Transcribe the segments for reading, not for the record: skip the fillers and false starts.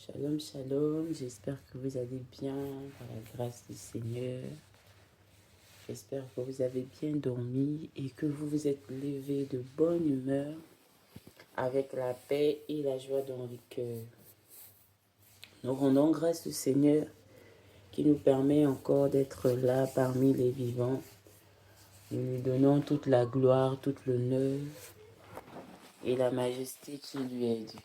Shalom, shalom, j'espère que vous allez bien par la grâce du Seigneur. J'espère que vous avez bien dormi et que vous vous êtes levés de bonne humeur avec la paix et la joie dans le cœur. Nous rendons grâce au Seigneur qui nous permet encore d'être là parmi les vivants. Nous lui donnons toute la gloire, toute l'honneur et la majesté qui lui est due.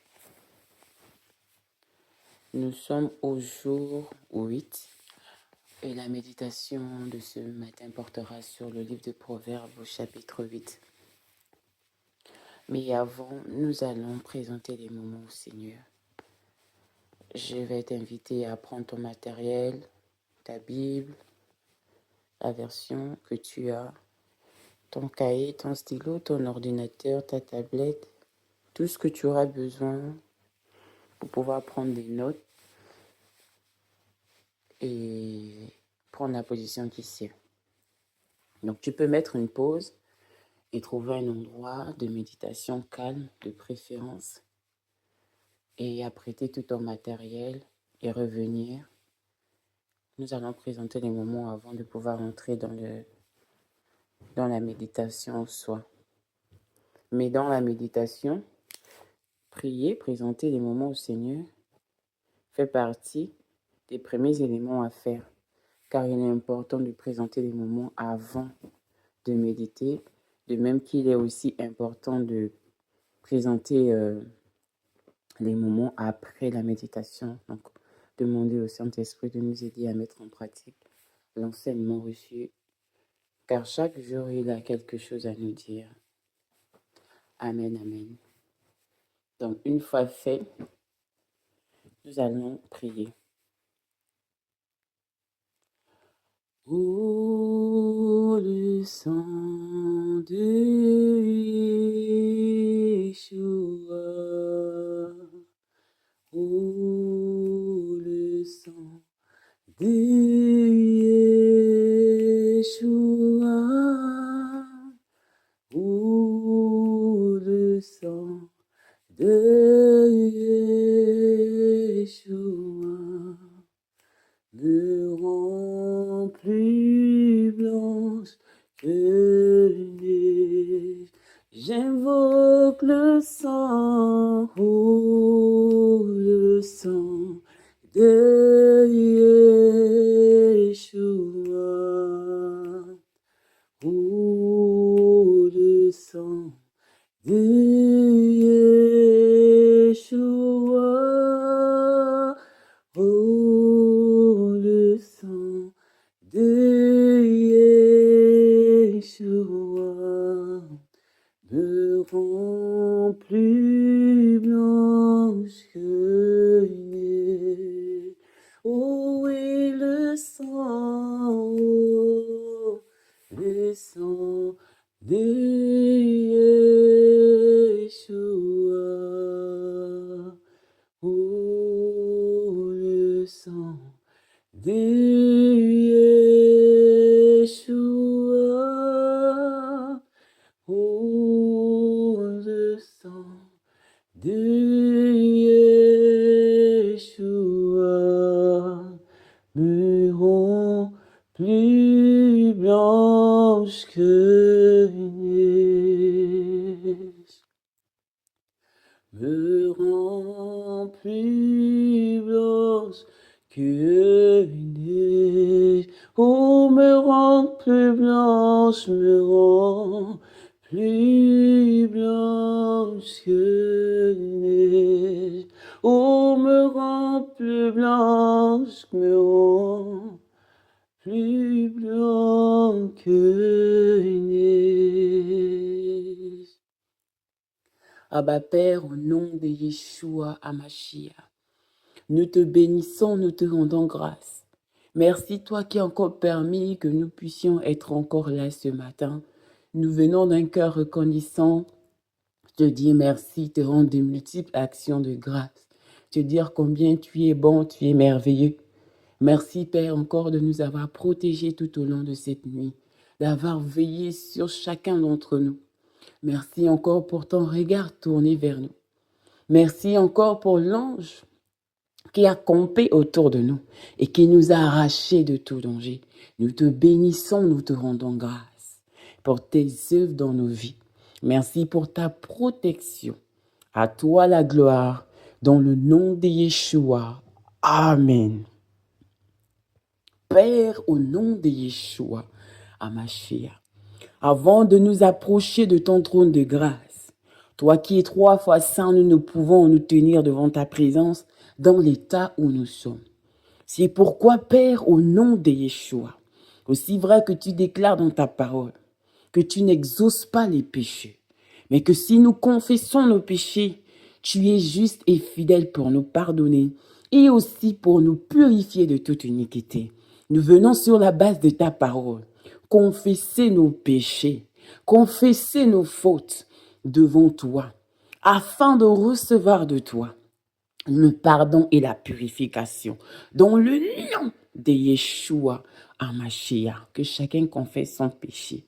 Nous sommes au jour 8. Et la méditation de ce matin portera sur le livre de Proverbes au chapitre 8. Mais avant, nous allons présenter les moments au Seigneur. Je vais t'inviter à prendre ton matériel, ta Bible, la version que tu as, ton cahier, ton stylo, ton ordinateur, ta tablette, tout ce que tu auras besoin pour pouvoir prendre des notes et prendre la position qui suit. Donc tu peux mettre une pause et trouver un endroit de méditation calme de préférence et apprêter tout ton matériel et revenir. Nous allons présenter les moments avant de pouvoir entrer dans la méditation en soi. Mais dans la méditation, prier, présenter les moments au Seigneur fait partie des premiers éléments à faire, car il est important de présenter les moments avant de méditer, de même qu'il est aussi important de présenter les moments après la méditation. Donc, demander au Saint-Esprit de nous aider à mettre en pratique l'enseignement reçu, car chaque jour, il a quelque chose à nous dire. Amen, amen. Donc, une fois fait, nous allons prier. Oh, le sang de Yeshua. Oh, le sang de Yeshua. Oh, le sang de Yeshua me rend plus blanche que neige. J'invoque le sang, oh, le sang de Yeshua. Oh, le sang de Yeshua. Oh, le sang de Yeshua me rend plus blanche que neige. Oh, et le sang, oh, le sang de Yeshua. Oh, le sang de Yeshua. Oh, le sang de Yeshua me rend plus blanche que neige. Me rend plus blanche que neige. Oh, me rend plus blanche, me rend plus blanche que neige. Oh, me rend plus blanche, me rend plus blanc que neige. Abba Père, au nom de Yeshua Hamashiach, nous te bénissons, nous te rendons grâce. Merci toi qui as encore permis que nous puissions être encore là ce matin. Nous venons d'un cœur reconnaissant, te dire merci, te rendre de multiples actions de grâce, te dire combien tu es bon, tu es merveilleux. Merci Père encore de nous avoir protégés tout au long de cette nuit, d'avoir veillé sur chacun d'entre nous. Merci encore pour ton regard tourné vers nous. Merci encore pour l'ange qui a campé autour de nous et qui nous a arrachés de tout danger. Nous te bénissons, nous te rendons grâce pour tes œuvres dans nos vies. Merci pour ta protection. À toi la gloire, dans le nom de Yeshua. Amen. Père, au nom de Yeshua, Hamashiach, avant de nous approcher de ton trône de grâce, toi qui es 3 fois saint, nous ne pouvons nous tenir devant ta présence dans l'état où nous sommes. C'est pourquoi, Père, au nom de Yeshua, aussi vrai que tu déclares dans ta parole que tu n'exauces pas les péchés, mais que si nous confessons nos péchés, tu es juste et fidèle pour nous pardonner et aussi pour nous purifier de toute iniquité. Nous venons sur la base de ta parole confesser nos péchés, confesser nos fautes devant toi, afin de recevoir de toi le pardon et la purification. Dans le nom de Yeshua Hamashiach, que chacun confesse son péché.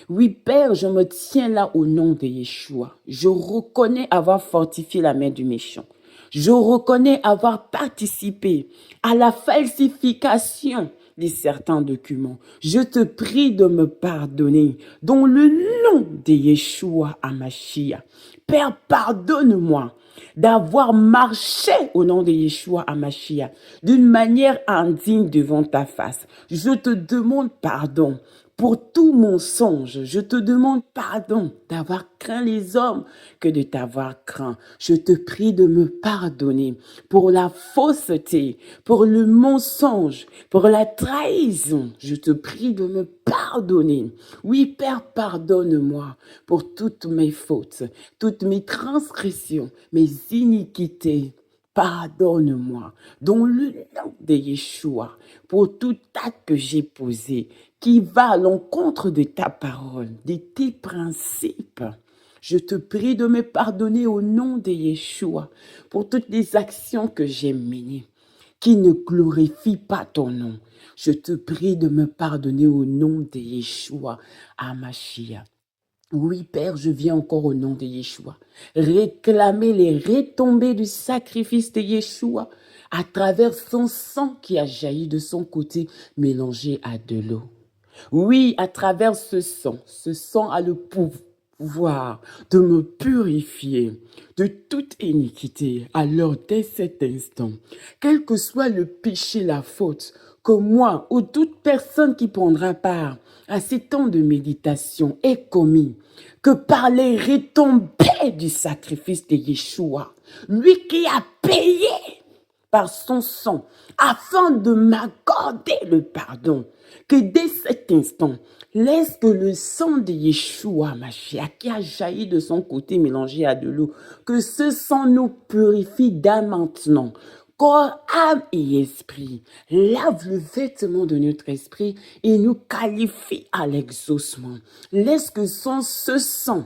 Oui, Père, je me tiens là au nom de Yeshua. Je reconnais avoir fortifié la main du méchant. Je reconnais avoir participé à la falsification de certains documents. Je te prie de me pardonner dans le nom de Yeshua Hamashiach. Père, pardonne-moi d'avoir marché au nom de Yeshua Hamashiach d'une manière indigne devant ta face. Je te demande pardon pour tout mensonge. Je te demande pardon d'avoir craint les hommes que de t'avoir craint. Je te prie de me pardonner pour la fausseté, pour le mensonge, pour la trahison. Je te prie de me pardonner. Oui, Père, pardonne-moi pour toutes mes fautes, toutes mes transgressions, mes iniquités. Pardonne-moi, dans le nom de Yeshua, pour tout acte que j'ai posé qui va à l'encontre de ta parole, de tes principes. Je te prie de me pardonner au nom de Yeshua pour toutes les actions que j'ai menées qui ne glorifient pas ton nom. Je te prie de me pardonner au nom de Yeshua Hamashiach. Oui, Père, je viens encore au nom de Yeshua réclamer les retombées du sacrifice de Yeshua à travers son sang qui a jailli de son côté mélangé à de l'eau. Oui, à travers ce sang a le pouvoir de me purifier de toute iniquité. Alors, dès cet instant, quel que soit le péché, la faute, que moi ou toute personne qui prendra part à ces temps de méditation ait commis, que par les retombées du sacrifice de Yeshua, lui qui a payé par son sang, afin de m'accorder le pardon, que dès cet instant, laisse que le sang de Yeshua, Mashiach, qui a jailli de son côté mélangé à de l'eau, que ce sang nous purifie dès maintenant, corps, âme et esprit. Lave le vêtement de notre esprit et nous qualifie à l'exaucement. Laisse que ce sang,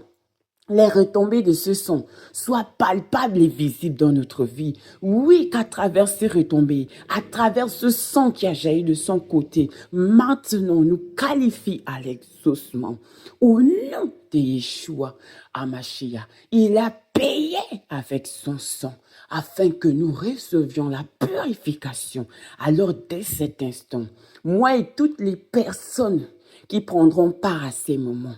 les retombées de ce sang soient palpables et visibles dans notre vie. Oui, qu'à travers ces retombées, à travers ce sang qui a jailli de son côté, maintenant nous qualifie à l'exaucement. Au nom de Yeshua Hamashiach, il a payé avec son sang afin que nous recevions la purification. Alors dès cet instant, moi et toutes les personnes qui prendront part à ces moments,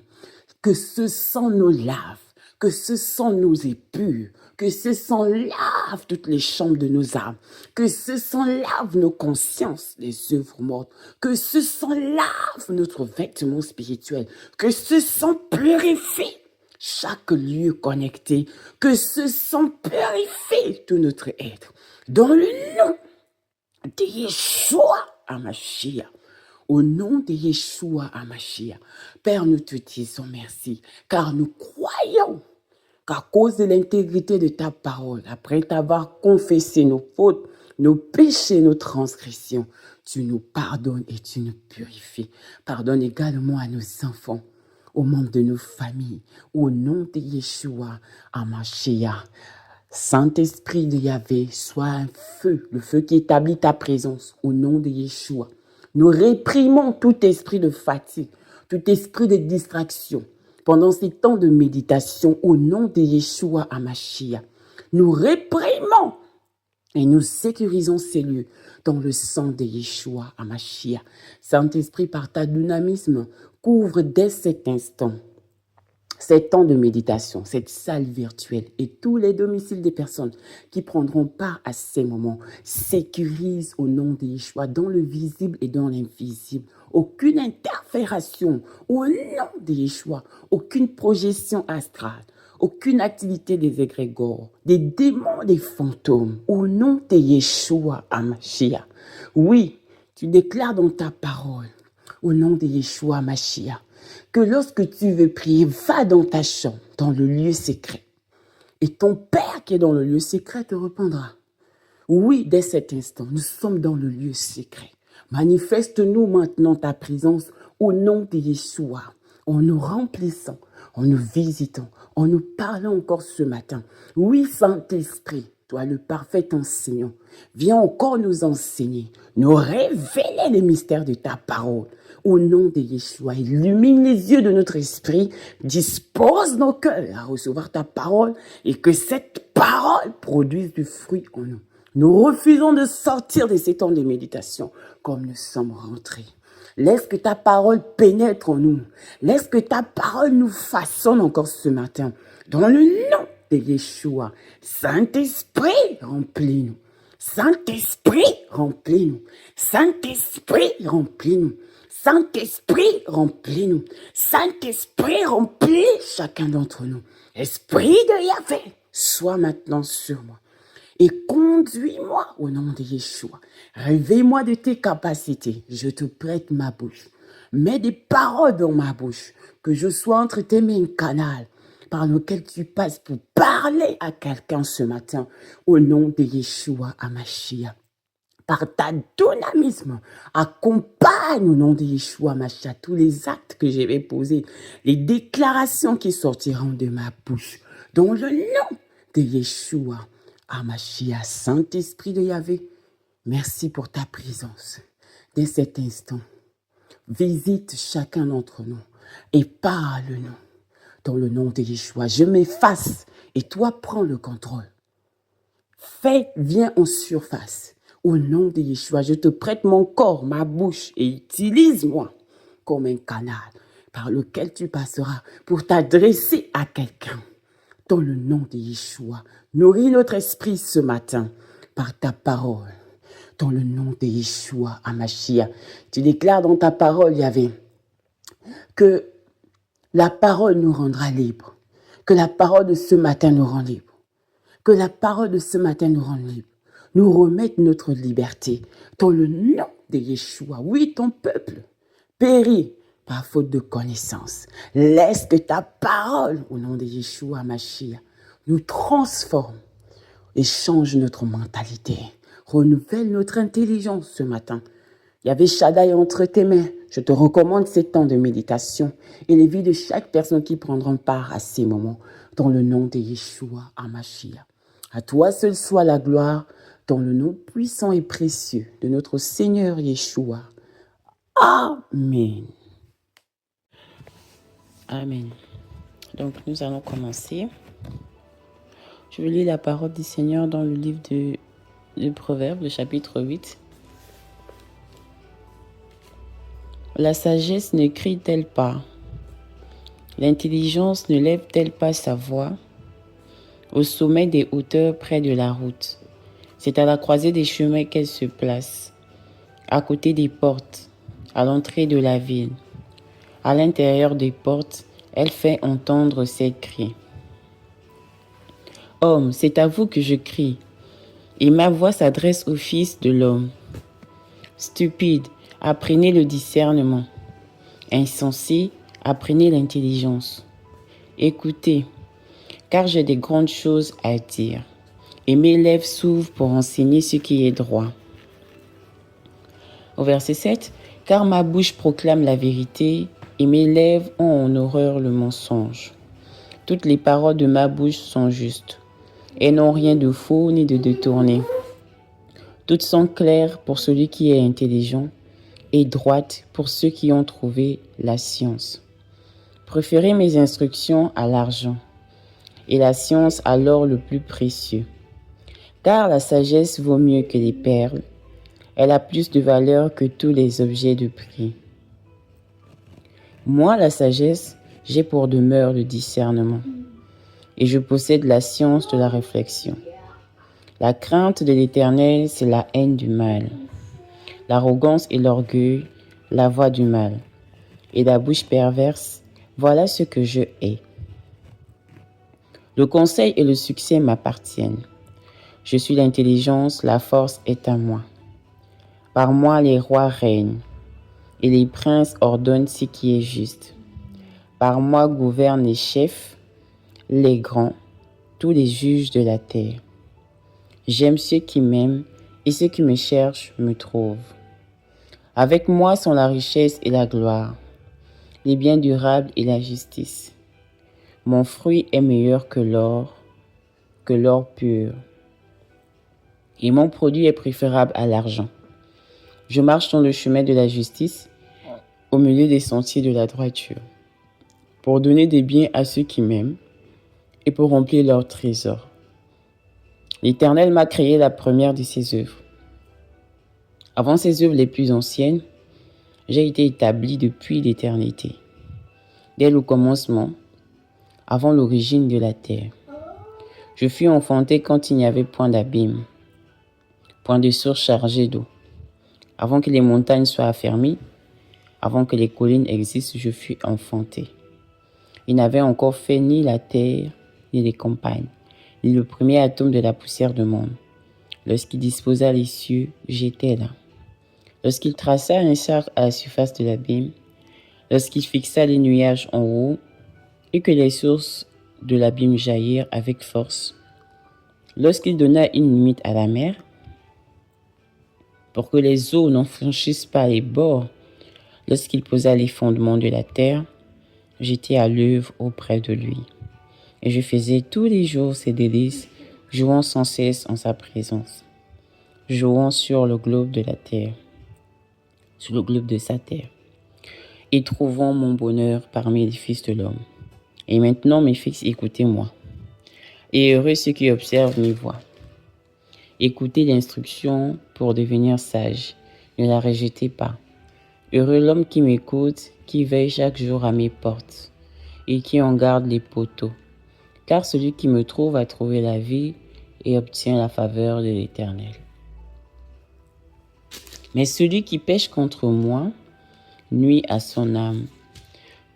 que ce sang nous lave, que ce sang nous épure, que ce sang lave toutes les chambres de nos âmes, que ce sang lave nos consciences, les œuvres mortes, que ce sang lave notre vêtement spirituel, que ce sang purifie chaque lieu connecté, que ce sang purifie tout notre être. Dans le nom de Yeshua Hamashiach, au nom de Yeshua Hamashiach, Père, nous te disons merci, car nous croyons qu'à cause de l'intégrité de ta parole, après t'avoir confessé nos fautes, nos péchés, nos transgressions, tu nous pardonnes et tu nous purifies. Pardonne également à nos enfants, aux membres de nos familles, au nom de Yeshua Hamashiach. Saint-Esprit de Yahvé, sois un feu, le feu qui établit ta présence, au nom de Yeshua. Nous réprimons tout esprit de fatigue, tout esprit de distraction. Pendant ces temps de méditation, au nom de Yeshua Hamashiach, nous réprimons Et nous sécurisons ces lieux dans le sang de Yeshua Hamashiach. Saint-Esprit, par ta dynamisme, couvre dès cet instant ces temps de méditation, cette salle virtuelle et tous les domiciles des personnes qui prendront part à ces moments. Sécurise au nom de Yeshua dans le visible et dans l'invisible. Aucune interfération au nom de Yeshua, aucune projection astrale, aucune activité des égrégores, des démons, des fantômes, au nom de Yeshua Hamashiach. Oui, tu déclares dans ta parole, au nom de Yeshua Hamashiach, que lorsque tu veux prier, va dans ta chambre, dans le lieu secret. Et ton Père qui est dans le lieu secret te répondra. Oui, dès cet instant, nous sommes dans le lieu secret. Manifeste-nous maintenant ta présence au nom de Yeshua, en nous remplissant, en nous visitant, en nous parlant encore ce matin. Oui, Saint-Esprit, toi le parfait enseignant, viens encore nous enseigner, nous révéler les mystères de ta parole. Au nom de Yeshua, illumine les yeux de notre esprit, dispose nos cœurs à recevoir ta parole et que cette parole produise du fruit en nous. Nous refusons de sortir de ces temps de méditation comme nous sommes rentrés. Laisse que ta parole pénètre en nous. Laisse que ta parole nous façonne encore ce matin. Dans le nom de Yeshua, Saint-Esprit, remplis-nous. Saint-Esprit, remplis-nous. Saint-Esprit, remplis-nous. Saint-Esprit, remplis-nous. Saint-Esprit, remplis chacun d'entre nous. Esprit de Yahvé, sois maintenant sur moi. Et conduis-moi au nom de Yeshua. Réveille-moi de tes capacités. Je te prête ma bouche. Mets des paroles dans ma bouche. Que je sois entre tes mains un canal par lequel tu passes pour parler à quelqu'un ce matin. Au nom de Yeshua Hamashiach. Par ta dynamisme, accompagne au nom de Yeshua Hamashiach tous les actes que je vais poser, les déclarations qui sortiront de ma bouche. Dans le nom de Yeshua Hamashiach, Saint-Esprit de Yahvé, merci pour ta présence. Dès cet instant, visite chacun d'entre nous et parle-nous. Dans le nom de Yeshua, je m'efface et toi prends le contrôle. Viens en surface. Au nom de Yeshua, je te prête mon corps, ma bouche et utilise-moi comme un canal par lequel tu passeras pour t'adresser à quelqu'un. Dans le nom de Yeshua, nourris notre esprit ce matin par ta parole. Dans le nom de Yeshua Hamashiach, tu déclares dans ta parole, Yahvé, que la parole nous rendra libres, que la parole de ce matin nous rend libres, que la parole de ce matin nous rend libres, nous remette notre liberté. Dans le nom de Yeshua, oui, ton peuple périt par faute de connaissance. Laisse que ta parole, au nom de Yeshua Hamashiach, nous transforme et change notre mentalité. Renouvelle notre intelligence ce matin. Yahvé Shaddai entre tes mains. Je te recommande ces temps de méditation et les vies de chaque personne qui prendront part à ces moments. Dans le nom de Yeshua Hamashiach. À toi seul soit la gloire, dans le nom puissant et précieux de notre Seigneur Yeshua. Amen. Amen. Donc nous allons commencer. Je vais lire la parole du Seigneur dans le livre de Proverbes, le chapitre 8. La sagesse ne crie-t-elle pas? L'intelligence ne lève-t-elle pas sa voix? Au sommet des hauteurs près de la route. C'est à la croisée des chemins qu'elle se place, à côté des portes, à l'entrée de la ville. À l'intérieur des portes, elle fait entendre ses cris. Homme, c'est à vous que je crie, et ma voix s'adresse au Fils de l'homme. Stupide, apprenez le discernement. Insensé, apprenez l'intelligence. Écoutez, car j'ai des grandes choses à dire, et mes lèvres s'ouvrent pour enseigner ce qui est droit. Au verset 7, car ma bouche proclame la vérité, et mes lèvres ont en horreur le mensonge. Toutes les paroles de ma bouche sont justes. Elles n'ont rien de faux ni de détourné. Toutes sont claires pour celui qui est intelligent et droites pour ceux qui ont trouvé la science. Préférez mes instructions à l'argent et la science à l'or le plus précieux. Car la sagesse vaut mieux que les perles. Elle a plus de valeur que tous les objets de prix. Moi, la sagesse, j'ai pour demeure le discernement. Et je possède la science de la réflexion. La crainte de l'Éternel, c'est la haine du mal. L'arrogance et l'orgueil, la voie du mal. Et la bouche perverse, voilà ce que je hais. Le conseil et le succès m'appartiennent. Je suis l'intelligence, la force est à moi. Par moi les rois règnent, et les princes ordonnent ce qui est juste. Par moi gouvernent les chefs, les grands, tous les juges de la terre. J'aime ceux qui m'aiment, et ceux qui me cherchent me trouvent. Avec moi sont la richesse et la gloire, les biens durables et la justice. Mon fruit est meilleur que l'or pur, et mon produit est préférable à l'argent. Je marche dans le chemin de la justice, au milieu des sentiers de la droiture, pour donner des biens à ceux qui m'aiment et pour remplir leurs trésors. L'Éternel m'a créé la première de ses œuvres. Avant ses œuvres les plus anciennes, j'ai été établi depuis l'éternité, dès le commencement, avant l'origine de la terre. Je fus enfanté quand il n'y avait point d'abîme, point de source chargée d'eau. Avant que les montagnes soient affermies, avant que les collines existent, je fus enfanté. Il n'avait encore fait ni la terre, ni les campagnes, ni le premier atome de la poussière du monde. Lorsqu'il disposa les cieux, j'étais là. Lorsqu'il traça un cercle à la surface de l'abîme, lorsqu'il fixa les nuages en haut, et que les sources de l'abîme jaillirent avec force, lorsqu'il donna une limite à la mer, pour que les eaux n'en franchissent pas les bords, lorsqu'il posa les fondements de la terre, j'étais à l'œuvre auprès de lui. Et je faisais tous les jours ses délices, jouant sans cesse en sa présence, jouant sur le globe de la terre, sur le globe de sa terre, et trouvant mon bonheur parmi les fils de l'homme. Et maintenant, mes fils, écoutez-moi. Et heureux ceux qui observent mes voies. Écoutez l'instruction pour devenir sage. Ne la rejetez pas. Heureux l'homme qui m'écoute, qui veille chaque jour à mes portes et qui en garde les poteaux. Car celui qui me trouve a trouvé la vie et obtient la faveur de l'Éternel. Mais celui qui pêche contre moi nuit à son âme.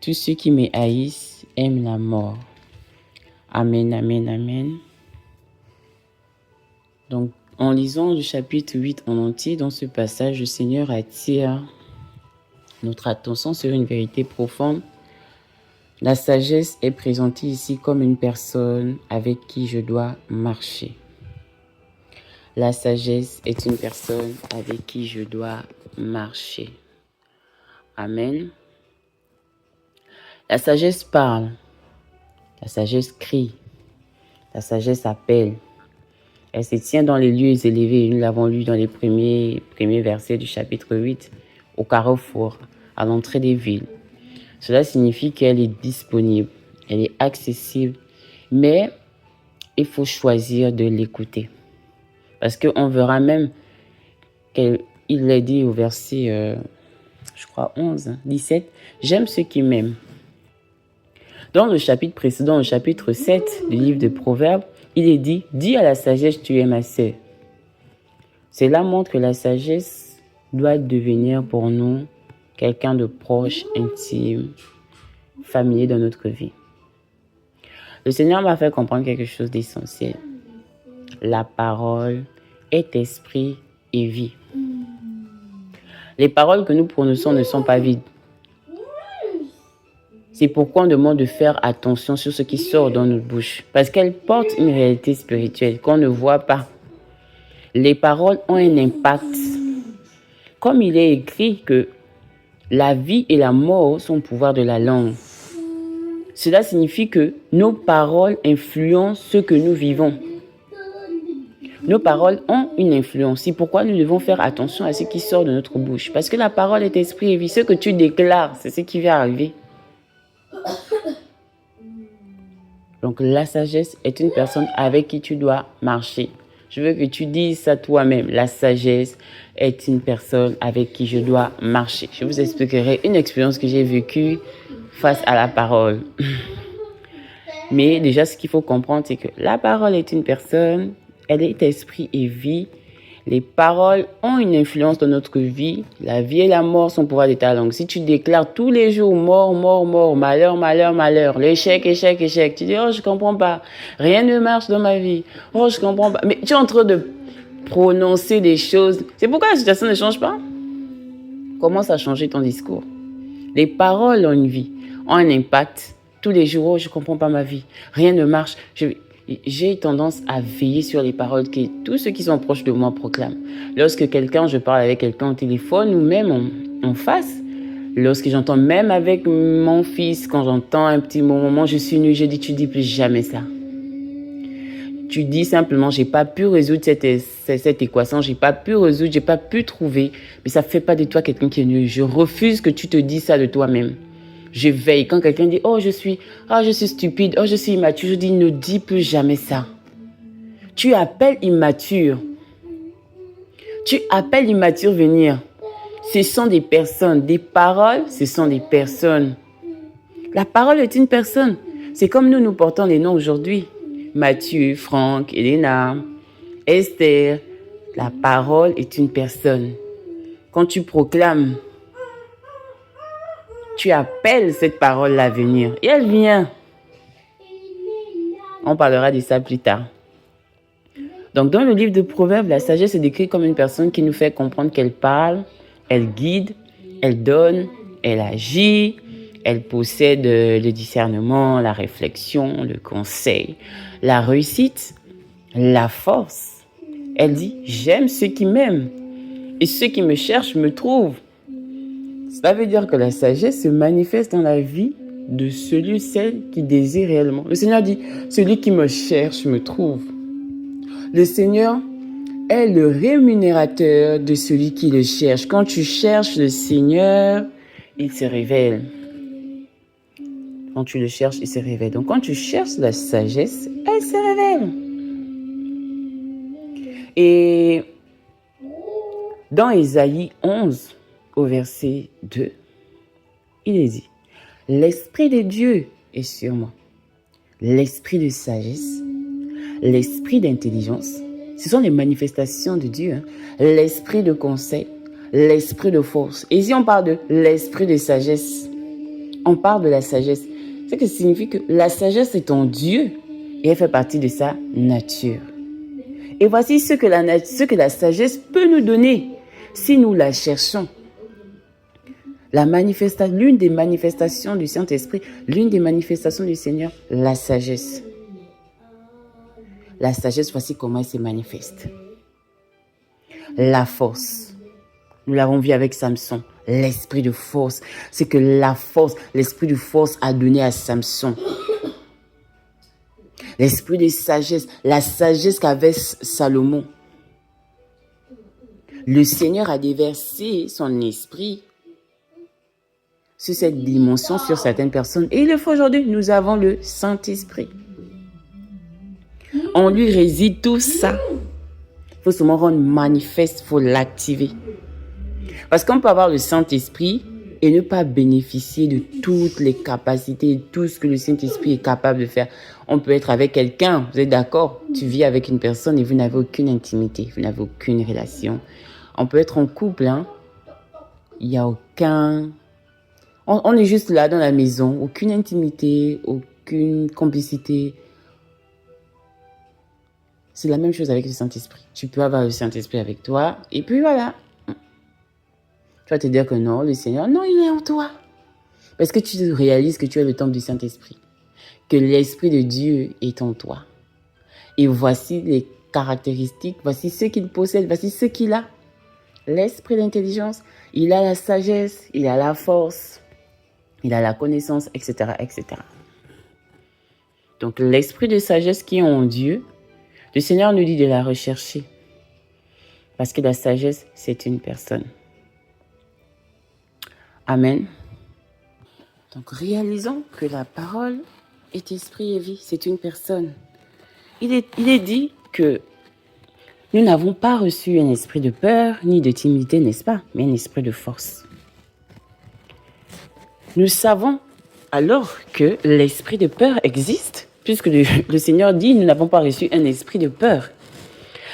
Tous ceux qui me haïssent aiment la mort. Amen, amen, amen. Donc, en lisant le chapitre 8 en entier, dans ce passage, le Seigneur attire notre attention sur une vérité profonde. La sagesse est présentée ici comme une personne avec qui je dois marcher. La sagesse est une personne avec qui je dois marcher. Amen. La sagesse parle. La sagesse crie. La sagesse appelle. Elle se tient dans les lieux élevés. Nous l'avons lu dans les premiers versets du chapitre 8, au carrefour, à l'entrée des villes. Cela signifie qu'elle est disponible, elle est accessible, mais il faut choisir de l'écouter. Parce qu'on verra même qu'il est dit au verset, 17, « J'aime ceux qui m'aiment ». Dans le chapitre précédent, le chapitre 7 du livre de Proverbes, il est dit « Dis à la sagesse, tu es ma sœur ». Cela montre que la sagesse doit devenir pour nous quelqu'un de proche, intime, familier dans notre vie. Le Seigneur m'a fait comprendre quelque chose d'essentiel. La parole est esprit et vie. Les paroles que nous prononçons ne sont pas vides. C'est pourquoi on demande de faire attention sur ce qui sort dans notre bouche. Parce qu'elles portent une réalité spirituelle qu'on ne voit pas. Les paroles ont un impact. Comme il est écrit que la vie et la mort sont au pouvoir de la langue. Cela signifie que nos paroles influencent ce que nous vivons. Nos paroles ont une influence. C'est pourquoi nous devons faire attention à ce qui sort de notre bouche. Parce que la parole est esprit et vie. Ce que tu déclares, c'est ce qui va arriver. Donc la sagesse est une personne avec qui tu dois marcher. Je veux que tu dises ça toi-même. La sagesse est une personne avec qui je dois marcher. Je vous expliquerai une expérience que j'ai vécue face à la parole. Mais déjà, ce qu'il faut comprendre, c'est que la parole est une personne, elle est esprit et vie. Les paroles ont une influence dans notre vie. La vie et la mort sont au pouvoir de ta langue. Si tu déclares tous les jours mort, mort, mort, malheur, malheur, malheur, l'échec, échec, échec, tu dis, oh, je comprends pas. Rien ne marche dans ma vie. Oh, je comprends pas. Mais tu es en train de prononcer des choses. C'est pourquoi la situation ne change pas. Commence à changer ton discours. Les paroles ont une vie, ont un impact. Tous les jours, oh, je comprends pas ma vie. Rien ne marche. J'ai tendance à veiller sur les paroles que tous ceux qui sont proches de moi proclament. Lorsque je parle avec quelqu'un au téléphone ou même en face, lorsque j'entends même avec mon fils, quand j'entends un petit moment, je suis nue, je dis, tu dis plus jamais ça. Tu dis simplement, j'ai pas pu résoudre cette équation, j'ai pas pu trouver, mais ça fait pas de toi quelqu'un qui est nul. Je refuse que tu te dises ça de toi-même. Je veille. Quand quelqu'un dit, oh, je suis stupide, oh, je suis immature, je dis, ne dis plus jamais ça. Tu appelles immature. Tu appelles immature venir. Ce sont des personnes. Des paroles, ce sont des personnes. La parole est une personne. C'est comme nous portons les noms aujourd'hui. Mathieu, Franck, Elena, Esther. La parole est une personne. Quand tu proclames, tu appelles cette parole-là à venir. Et elle vient. On parlera de ça plus tard. Donc, dans le livre de Proverbes, la sagesse est décrite comme une personne qui nous fait comprendre qu'elle parle, elle guide, elle donne, elle agit, elle possède le discernement, la réflexion, le conseil, la réussite, la force. Elle dit, j'aime ceux qui m'aiment et ceux qui me cherchent me trouvent. Cela veut dire que la sagesse se manifeste dans la vie de celui ou celle qui désire réellement. Le Seigneur dit, celui qui me cherche me trouve. Le Seigneur est le rémunérateur de celui qui le cherche. Quand tu cherches le Seigneur, il se révèle. Quand tu le cherches, il se révèle. Donc quand tu cherches la sagesse, elle se révèle. Et dans Ésaïe 11, au verset 2, il est dit, l'Esprit de Dieu est sur moi. L'Esprit de sagesse, l'Esprit d'intelligence, ce sont les manifestations de Dieu. L'Esprit de conseil, l'Esprit de force. Et ici, on parle de l'Esprit de sagesse. On parle de la sagesse. Ce qui signifie que la sagesse est en Dieu et elle fait partie de sa nature. Et voici ce que la sagesse peut nous donner si nous la cherchons. L'une des manifestations du Saint-Esprit, l'une des manifestations du Seigneur, la sagesse. La sagesse, voici comment elle se manifeste. La force. Nous l'avons vu avec Samson. L'esprit de force. C'est que l'esprit de force a donné à Samson. L'esprit de sagesse. La sagesse qu'avait Salomon. Le Seigneur a déversé son esprit sur cette dimension, sur certaines personnes. Et il le faut aujourd'hui. Nous avons le Saint-Esprit. En lui réside tout ça. Il faut seulement rendre manifeste, il faut l'activer. Parce qu'on peut avoir le Saint-Esprit et ne pas bénéficier de toutes les capacités, de tout ce que le Saint-Esprit est capable de faire. On peut être avec quelqu'un, vous êtes d'accord? Tu vis avec une personne et vous n'avez aucune intimité, vous n'avez aucune relation. On peut être en couple, hein? Il n'y a aucun... On est juste là dans la maison, aucune intimité, aucune complicité. C'est la même chose avec le Saint-Esprit. Tu peux avoir le Saint-Esprit avec toi et puis voilà. Tu vas te dire que non, le Seigneur, non, il est en toi. Parce que tu réalises que tu es le temple du Saint-Esprit. Que l'Esprit de Dieu est en toi. Et voici les caractéristiques, voici ce qu'il possède, voici ce qu'il a. L'esprit d'intelligence, il a la sagesse, il a la force, il a la connaissance, etc., etc. Donc l'esprit de sagesse qui est en Dieu, le Seigneur nous dit de la rechercher. Parce que la sagesse, c'est une personne. Amen. Donc réalisons que la parole est esprit et vie, c'est une personne. Il est dit que Nous n'avons pas reçu un esprit de peur ni de timidité, n'est-ce pas, mais un esprit de force. Nous savons alors que l'esprit de peur existe, puisque le Seigneur dit, nous n'avons pas reçu un esprit de peur.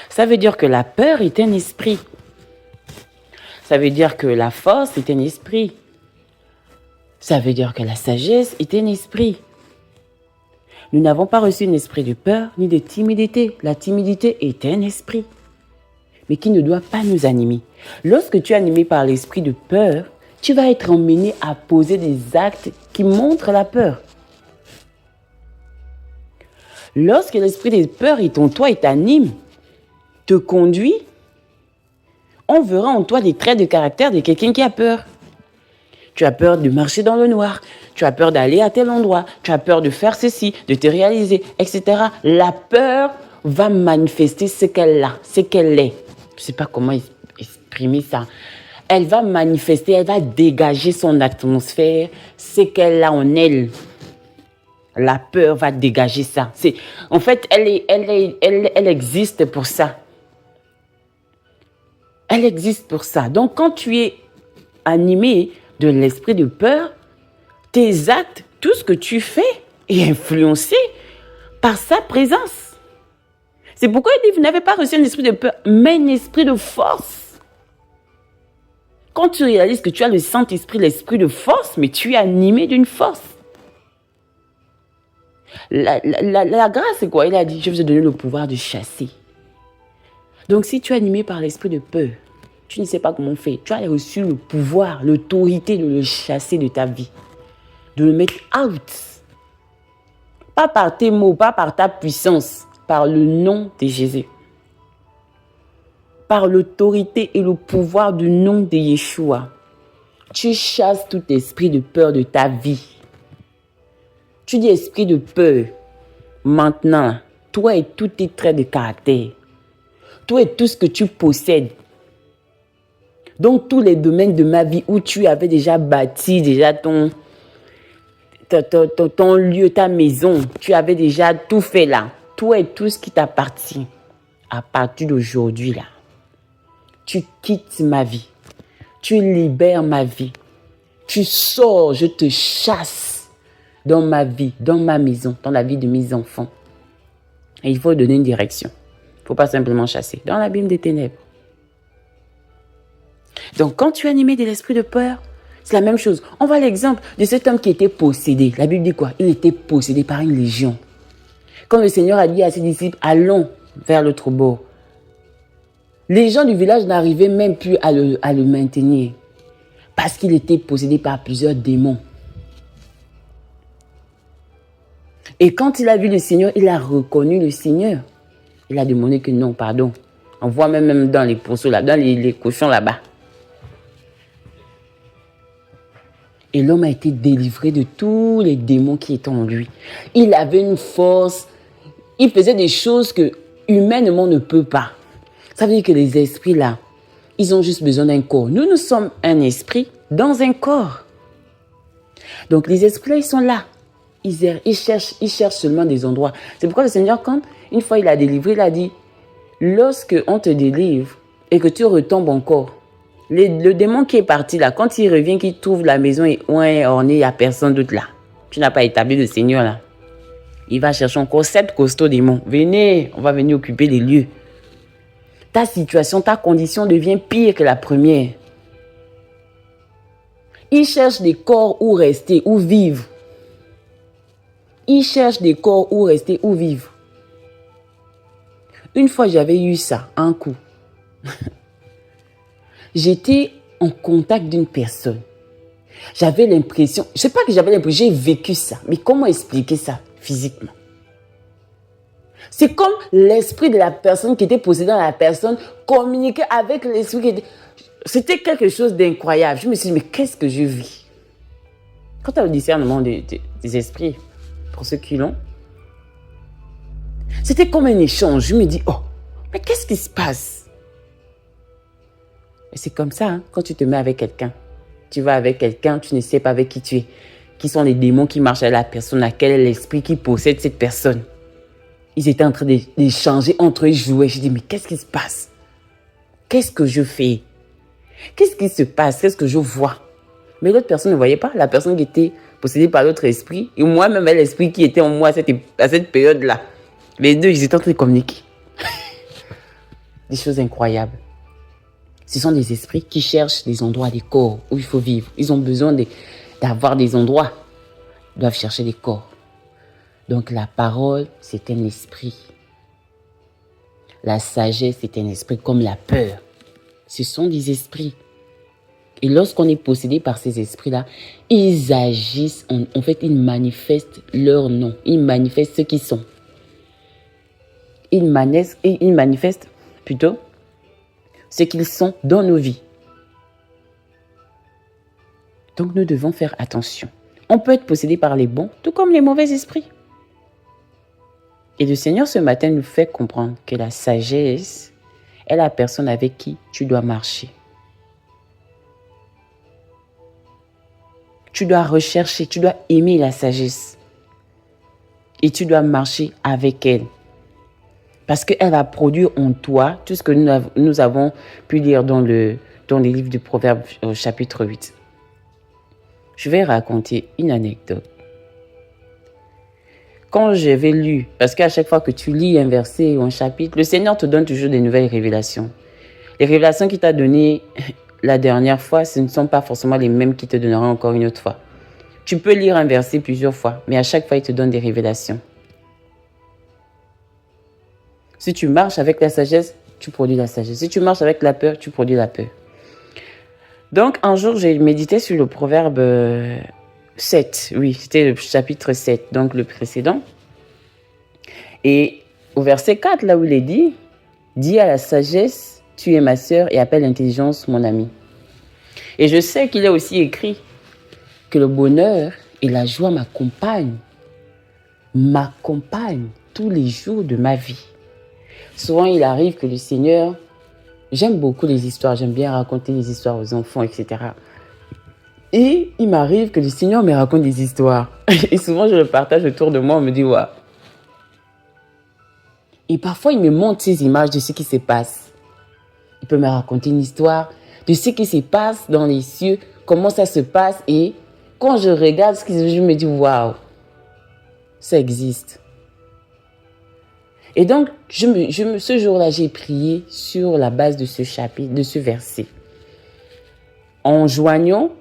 Ça veut dire que la peur est un esprit. Ça veut dire que la force est un esprit. Ça veut dire que la sagesse est un esprit. Nous n'avons pas reçu un esprit de peur ni de timidité. La timidité est un esprit, mais qui ne doit pas nous animer. Lorsque tu es animé par l'esprit de peur, tu vas être emmené à poser des actes qui montrent la peur. Lorsque l'esprit de peur est en toi et t'anime, te conduit, on verra en toi des traits de caractère de quelqu'un qui a peur. Tu as peur de marcher dans le noir, tu as peur d'aller à tel endroit, tu as peur de faire ceci, de te réaliser, etc. La peur va manifester ce qu'elle a, ce qu'elle est. Je ne sais pas comment exprimer ça. Elle va manifester, elle va dégager son atmosphère, ce qu'elle a en elle. La peur va dégager ça. En fait, elle existe pour ça. Elle existe pour ça. Donc, quand tu es animé de l'esprit de peur, tes actes, tout ce que tu fais est influencé par sa présence. C'est pourquoi il dit, vous n'avez pas reçu un esprit de peur, mais un esprit de force. Quand tu réalises que tu as le Saint-Esprit, l'esprit de force, mais tu es animé d'une force. La grâce, c'est quoi? Il a dit, je vous ai donné le pouvoir de chasser. Donc, si tu es animé par l'esprit de peur, tu ne sais pas comment faire. Tu as reçu le pouvoir, l'autorité de le chasser de ta vie. De le mettre out. Pas par tes mots, pas par ta puissance, par le nom de Jésus. Par l'autorité et le pouvoir du nom de Yeshua. Tu chasses tout esprit de peur de ta vie. Tu dis esprit de peur. Maintenant, toi et tous tes traits de caractère. Toi et tout ce que tu possèdes. Donc, tous les domaines de ma vie où tu avais déjà bâti déjà ton lieu, ta maison, tu avais déjà tout fait là. Toi et tout ce qui t'appartient. À partir d'aujourd'hui là, tu quittes ma vie. Tu libères ma vie. Tu sors, je te chasse dans ma vie, dans ma maison, dans la vie de mes enfants. Et il faut donner une direction. Il ne faut pas simplement chasser. Dans l'abîme des ténèbres. Donc, quand tu es animé de l'esprit de peur, c'est la même chose. On voit l'exemple de cet homme qui était possédé. La Bible dit quoi? Il était possédé par une légion. Quand le Seigneur a dit à ses disciples, allons vers l'autre bord. Les gens du village n'arrivaient même plus à le maintenir. Parce qu'il était possédé par plusieurs démons. Et quand il a vu le Seigneur, il a reconnu le Seigneur. Il a demandé que non, pardon. On voit même dans les pourceaux là, dans les cochons là-bas. Et l'homme a été délivré de tous les démons qui étaient en lui. Il avait une force. Il faisait des choses que humainement ne peut pas. Ça veut dire que les esprits là, ils ont juste besoin d'un corps. Nous sommes un esprit dans un corps. Donc les esprits là, ils sont là. Ils cherchent seulement des endroits. C'est pourquoi le Seigneur, quand une fois il a délivré, il a dit, lorsque on te délivre et que tu retombes encore, le démon qui est parti là, quand il revient, qu'il trouve la maison et ornée, il n'y a personne d'autre là. Tu n'as pas établi le Seigneur là. Il va chercher encore 7 costauds démons. Venez, on va venir occuper les lieux. Ta situation, ta condition devient pire que la première. Il cherche des corps où rester, où vivre. Il cherche des corps où rester, où vivre. Une fois, j'avais eu ça, un coup. J'étais en contact d'une personne. J'avais l'impression, je ne sais pas que j'avais l'impression, j'ai vécu ça. Mais comment expliquer ça physiquement? C'est comme l'esprit de la personne qui était possédée dans la personne communiquait avec l'esprit qui était... C'était quelque chose d'incroyable. Je me suis dit, mais qu'est-ce que je vis? Quand tu as le discernement des esprits, pour ceux qui l'ont, c'était comme un échange. Je me dis, oh, mais qu'est-ce qui se passe? Et c'est comme ça, hein, quand tu te mets avec quelqu'un. Tu vas avec quelqu'un, tu ne sais pas avec qui tu es. Qui sont les démons qui marchent à la personne, à quel est l'esprit qui possède cette personne. Ils étaient en train d'échanger entre eux, ils jouaient. Je dis, mais qu'est-ce qui se passe? Qu'est-ce que je fais? Qu'est-ce qui se passe? Qu'est-ce que je vois? Mais l'autre personne ne voyait pas. La personne qui était possédée par l'autre esprit, et moi-même, l'esprit qui était en moi à cette période-là. Les deux, ils étaient en train de communiquer. Des choses incroyables. Ce sont des esprits qui cherchent des endroits, des corps où il faut vivre. Ils ont besoin d'avoir des endroits. Ils doivent chercher des corps. Donc la parole, c'est un esprit. La sagesse, c'est un esprit comme la peur. Ce sont des esprits. Et lorsqu'on est possédé par ces esprits-là, ils agissent, en fait, ils manifestent leur nom. Ils manifestent ce qu'ils sont. Ils manifestent plutôt ce qu'ils sont dans nos vies. Donc nous devons faire attention. On peut être possédé par les bons, tout comme les mauvais esprits. Et le Seigneur ce matin nous fait comprendre que la sagesse est la personne avec qui tu dois marcher. Tu dois rechercher, tu dois aimer la sagesse. Et tu dois marcher avec elle. Parce qu'elle va produire en toi tout ce que nous avons pu lire dans les livres du Proverbe au chapitre 8. Je vais raconter une anecdote. Quand j'avais lu, parce qu'à chaque fois que tu lis un verset ou un chapitre, le Seigneur te donne toujours des nouvelles révélations. Les révélations qu'il t'a données la dernière fois, ce ne sont pas forcément les mêmes qu'il te donnera encore une autre fois. Tu peux lire un verset plusieurs fois, mais à chaque fois, il te donne des révélations. Si tu marches avec la sagesse, tu produis la sagesse. Si tu marches avec la peur, tu produis la peur. Donc, un jour, j'ai médité sur le proverbe 7. Oui, c'était le chapitre 7, donc le précédent. Et au verset 4, là où il est dit, « Dis à la sagesse, tu es ma sœur, et appelle l'intelligence mon ami. » Et je sais qu'il est aussi écrit que le bonheur et la joie m'accompagnent tous les jours de ma vie. Souvent, il arrive que le Seigneur... J'aime beaucoup les histoires, j'aime bien raconter les histoires aux enfants, etc. Et il m'arrive que le Seigneur me raconte des histoires. Et souvent, je le partage autour de moi, on me dit, waouh. Et parfois, il me montre ces images de ce qui se passe. Il peut me raconter une histoire de ce qui se passe dans les cieux, comment ça se passe. Et quand je regarde ce qu'il dit, je me dis, waouh, ça existe. Et donc, ce jour-là, j'ai prié sur la base de ce chapitre, de ce verset. En joignant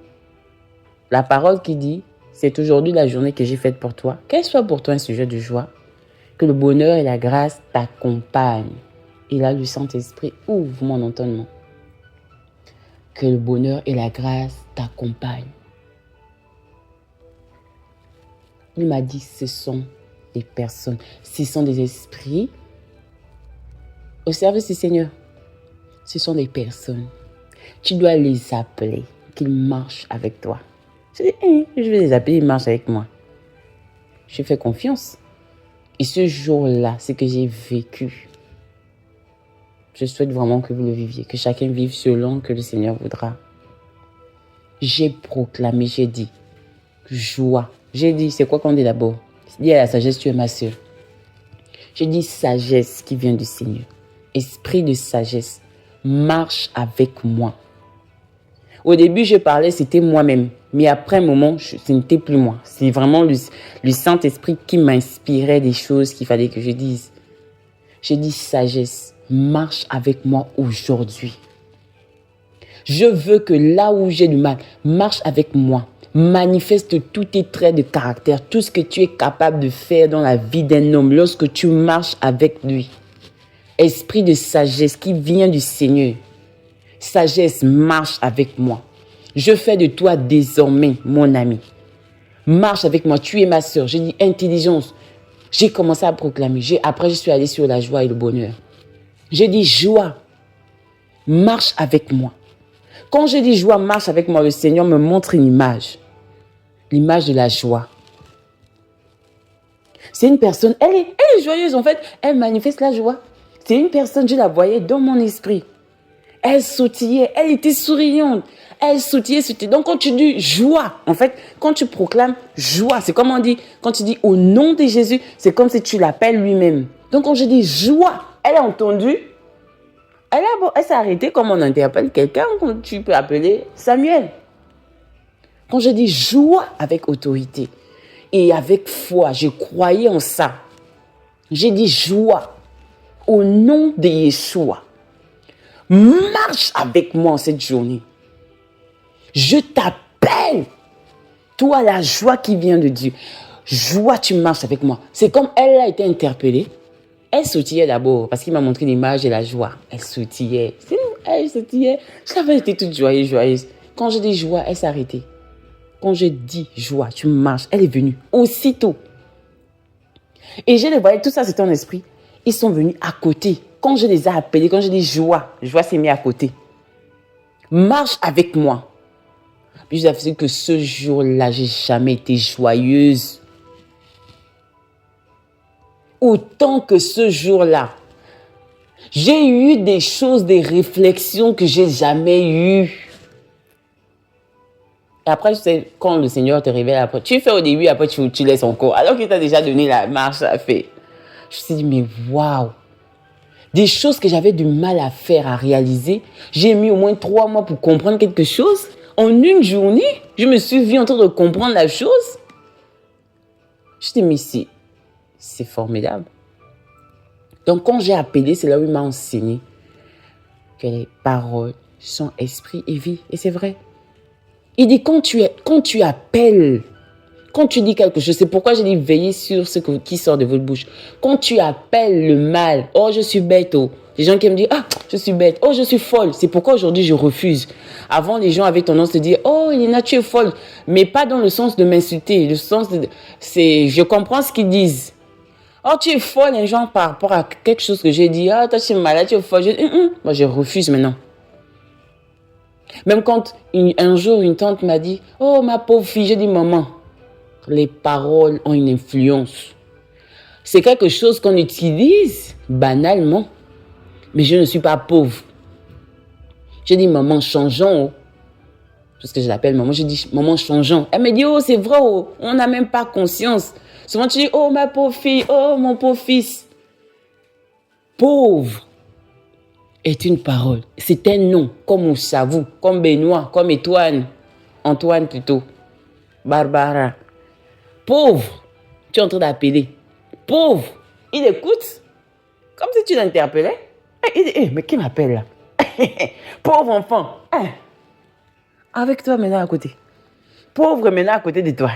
la parole qui dit, c'est aujourd'hui la journée que j'ai faite pour toi. Qu'elle soit pour toi un sujet de joie. Que le bonheur et la grâce t'accompagnent. Et là, le Saint-Esprit ouvre mon entendement. Que le bonheur et la grâce t'accompagnent. Il m'a dit, ce sont des personnes, ce sont des esprits au service du Seigneur. Ce sont des personnes. Tu dois les appeler, qu'ils marchent avec toi. Je dis, je vais les appeler, ils marchent avec moi. Je fais confiance. Et ce jour-là, ce que j'ai vécu, je souhaite vraiment que vous le viviez, que chacun vive selon que le Seigneur voudra. J'ai proclamé, j'ai dit, joie. J'ai dit, c'est quoi qu'on dit d'abord? Dis à la sagesse, tu es ma sœur. J'ai dit sagesse qui vient du Seigneur. Esprit de sagesse, marche avec moi. Au début, je parlais, c'était moi-même. Mais après un moment, ce n'était plus moi. C'est vraiment le Saint-Esprit qui m'inspirait des choses qu'il fallait que je dise. J'ai dit sagesse, marche avec moi aujourd'hui. Je veux que là où j'ai du mal, marche avec moi. Manifeste tous tes traits de caractère, tout ce que tu es capable de faire dans la vie d'un homme lorsque tu marches avec lui. Esprit de sagesse qui vient du Seigneur. Sagesse, marche avec moi. Je fais de toi désormais mon ami. Marche avec moi, tu es ma sœur. J'ai dit intelligence. J'ai commencé à proclamer. Après, je suis allée sur la joie et le bonheur. J'ai dit joie, marche avec moi. Quand je dis joie, marche avec moi, le Seigneur me montre une image. L'image de la joie. C'est une personne, elle est joyeuse en fait. Elle manifeste la joie. C'est une personne, je la voyais dans mon esprit. Elle sautillait, elle était souriante. Elle sautillait. Donc quand tu dis joie, en fait, quand tu proclames joie, c'est comme on dit, quand tu dis au nom de Jésus, c'est comme si tu l'appelles lui-même. Donc, quand je dis joie, elle a entendu. Elle s'est arrêtée comme on interpelle quelqu'un, comme tu peux appeler Samuel. Quand je dis joie avec autorité et avec foi, je croyais en ça. J'ai dit joie au nom de Yeshua. Marche avec moi en cette journée. Je t'appelle, toi la joie qui vient de Dieu. Joie, tu marches avec moi. C'est comme elle a été interpellée. Elle sautillait d'abord parce qu'il m'a montré l'image de la joie. Elle sautillait. Elle sautillait. J'avais été toute joyeuse. Quand je dis joie, elle s'est arrêtée. Quand je dis joie, tu marches. Elle est venue aussitôt. Et je les voyais, tout ça c'était en esprit. Ils sont venus à côté. Quand je les ai appelés, quand je dis joie s'est mise à côté. Marche avec moi. Puis je ai fait que ce jour-là, j'ai jamais été joyeuse. Autant que ce jour-là. J'ai eu des choses, des réflexions que j'ai jamais eues. Et après, tu sais, quand le Seigneur te révèle, après, tu fais au début, après tu laisses encore. Alors qu'il t'a déjà donné la marche à faire. Je me suis dit, mais waouh! Des choses que j'avais du mal à faire, à réaliser. J'ai mis au moins 3 mois pour comprendre quelque chose. En une journée, je me suis vue en train de comprendre la chose. Je me suis dit, mais c'est formidable. Donc, quand j'ai appelé, c'est là où il m'a enseigné que les paroles sont esprit et vie. Et c'est vrai. Il dit, quand tu appelles, quand tu dis quelque chose, c'est pourquoi j'ai dit veillez sur ce qui sort de votre bouche. Quand tu appelles le mal, oh je suis bête, oh. Les gens qui me disent, ah je suis bête, oh je suis folle. C'est pourquoi aujourd'hui je refuse. Avant les gens avaient tendance à dire, oh Elena tu es folle. Mais pas dans le sens de m'insulter, le sens de, je comprends ce qu'ils disent. Oh tu es folle, les gens par rapport à quelque chose que j'ai dit, ah toi tu es malade, tu es folle. Moi je refuse maintenant. Même quand un jour une tante m'a dit, oh ma pauvre fille, j'ai dit maman. Les paroles ont une influence. C'est quelque chose qu'on utilise banalement. Mais je ne suis pas pauvre. J'ai dit, maman, changeons. Parce que je l'appelle maman, je dis, maman, changeons. Elle me dit, oh, c'est vrai, oh, on n'a même pas conscience. Souvent, tu dis, oh, ma pauvre fille, oh, mon pauvre fils. Pauvre est une parole. C'est un nom, comme Oussavou, comme Benoît, comme Antoine plutôt, Barbara. Pauvre, tu es en train d'appeler. Pauvre, il écoute. Comme si tu l'interpellais. Il dit, mais qui m'appelle là? Pauvre enfant. Avec toi maintenant à côté. Pauvre maintenant à côté de toi.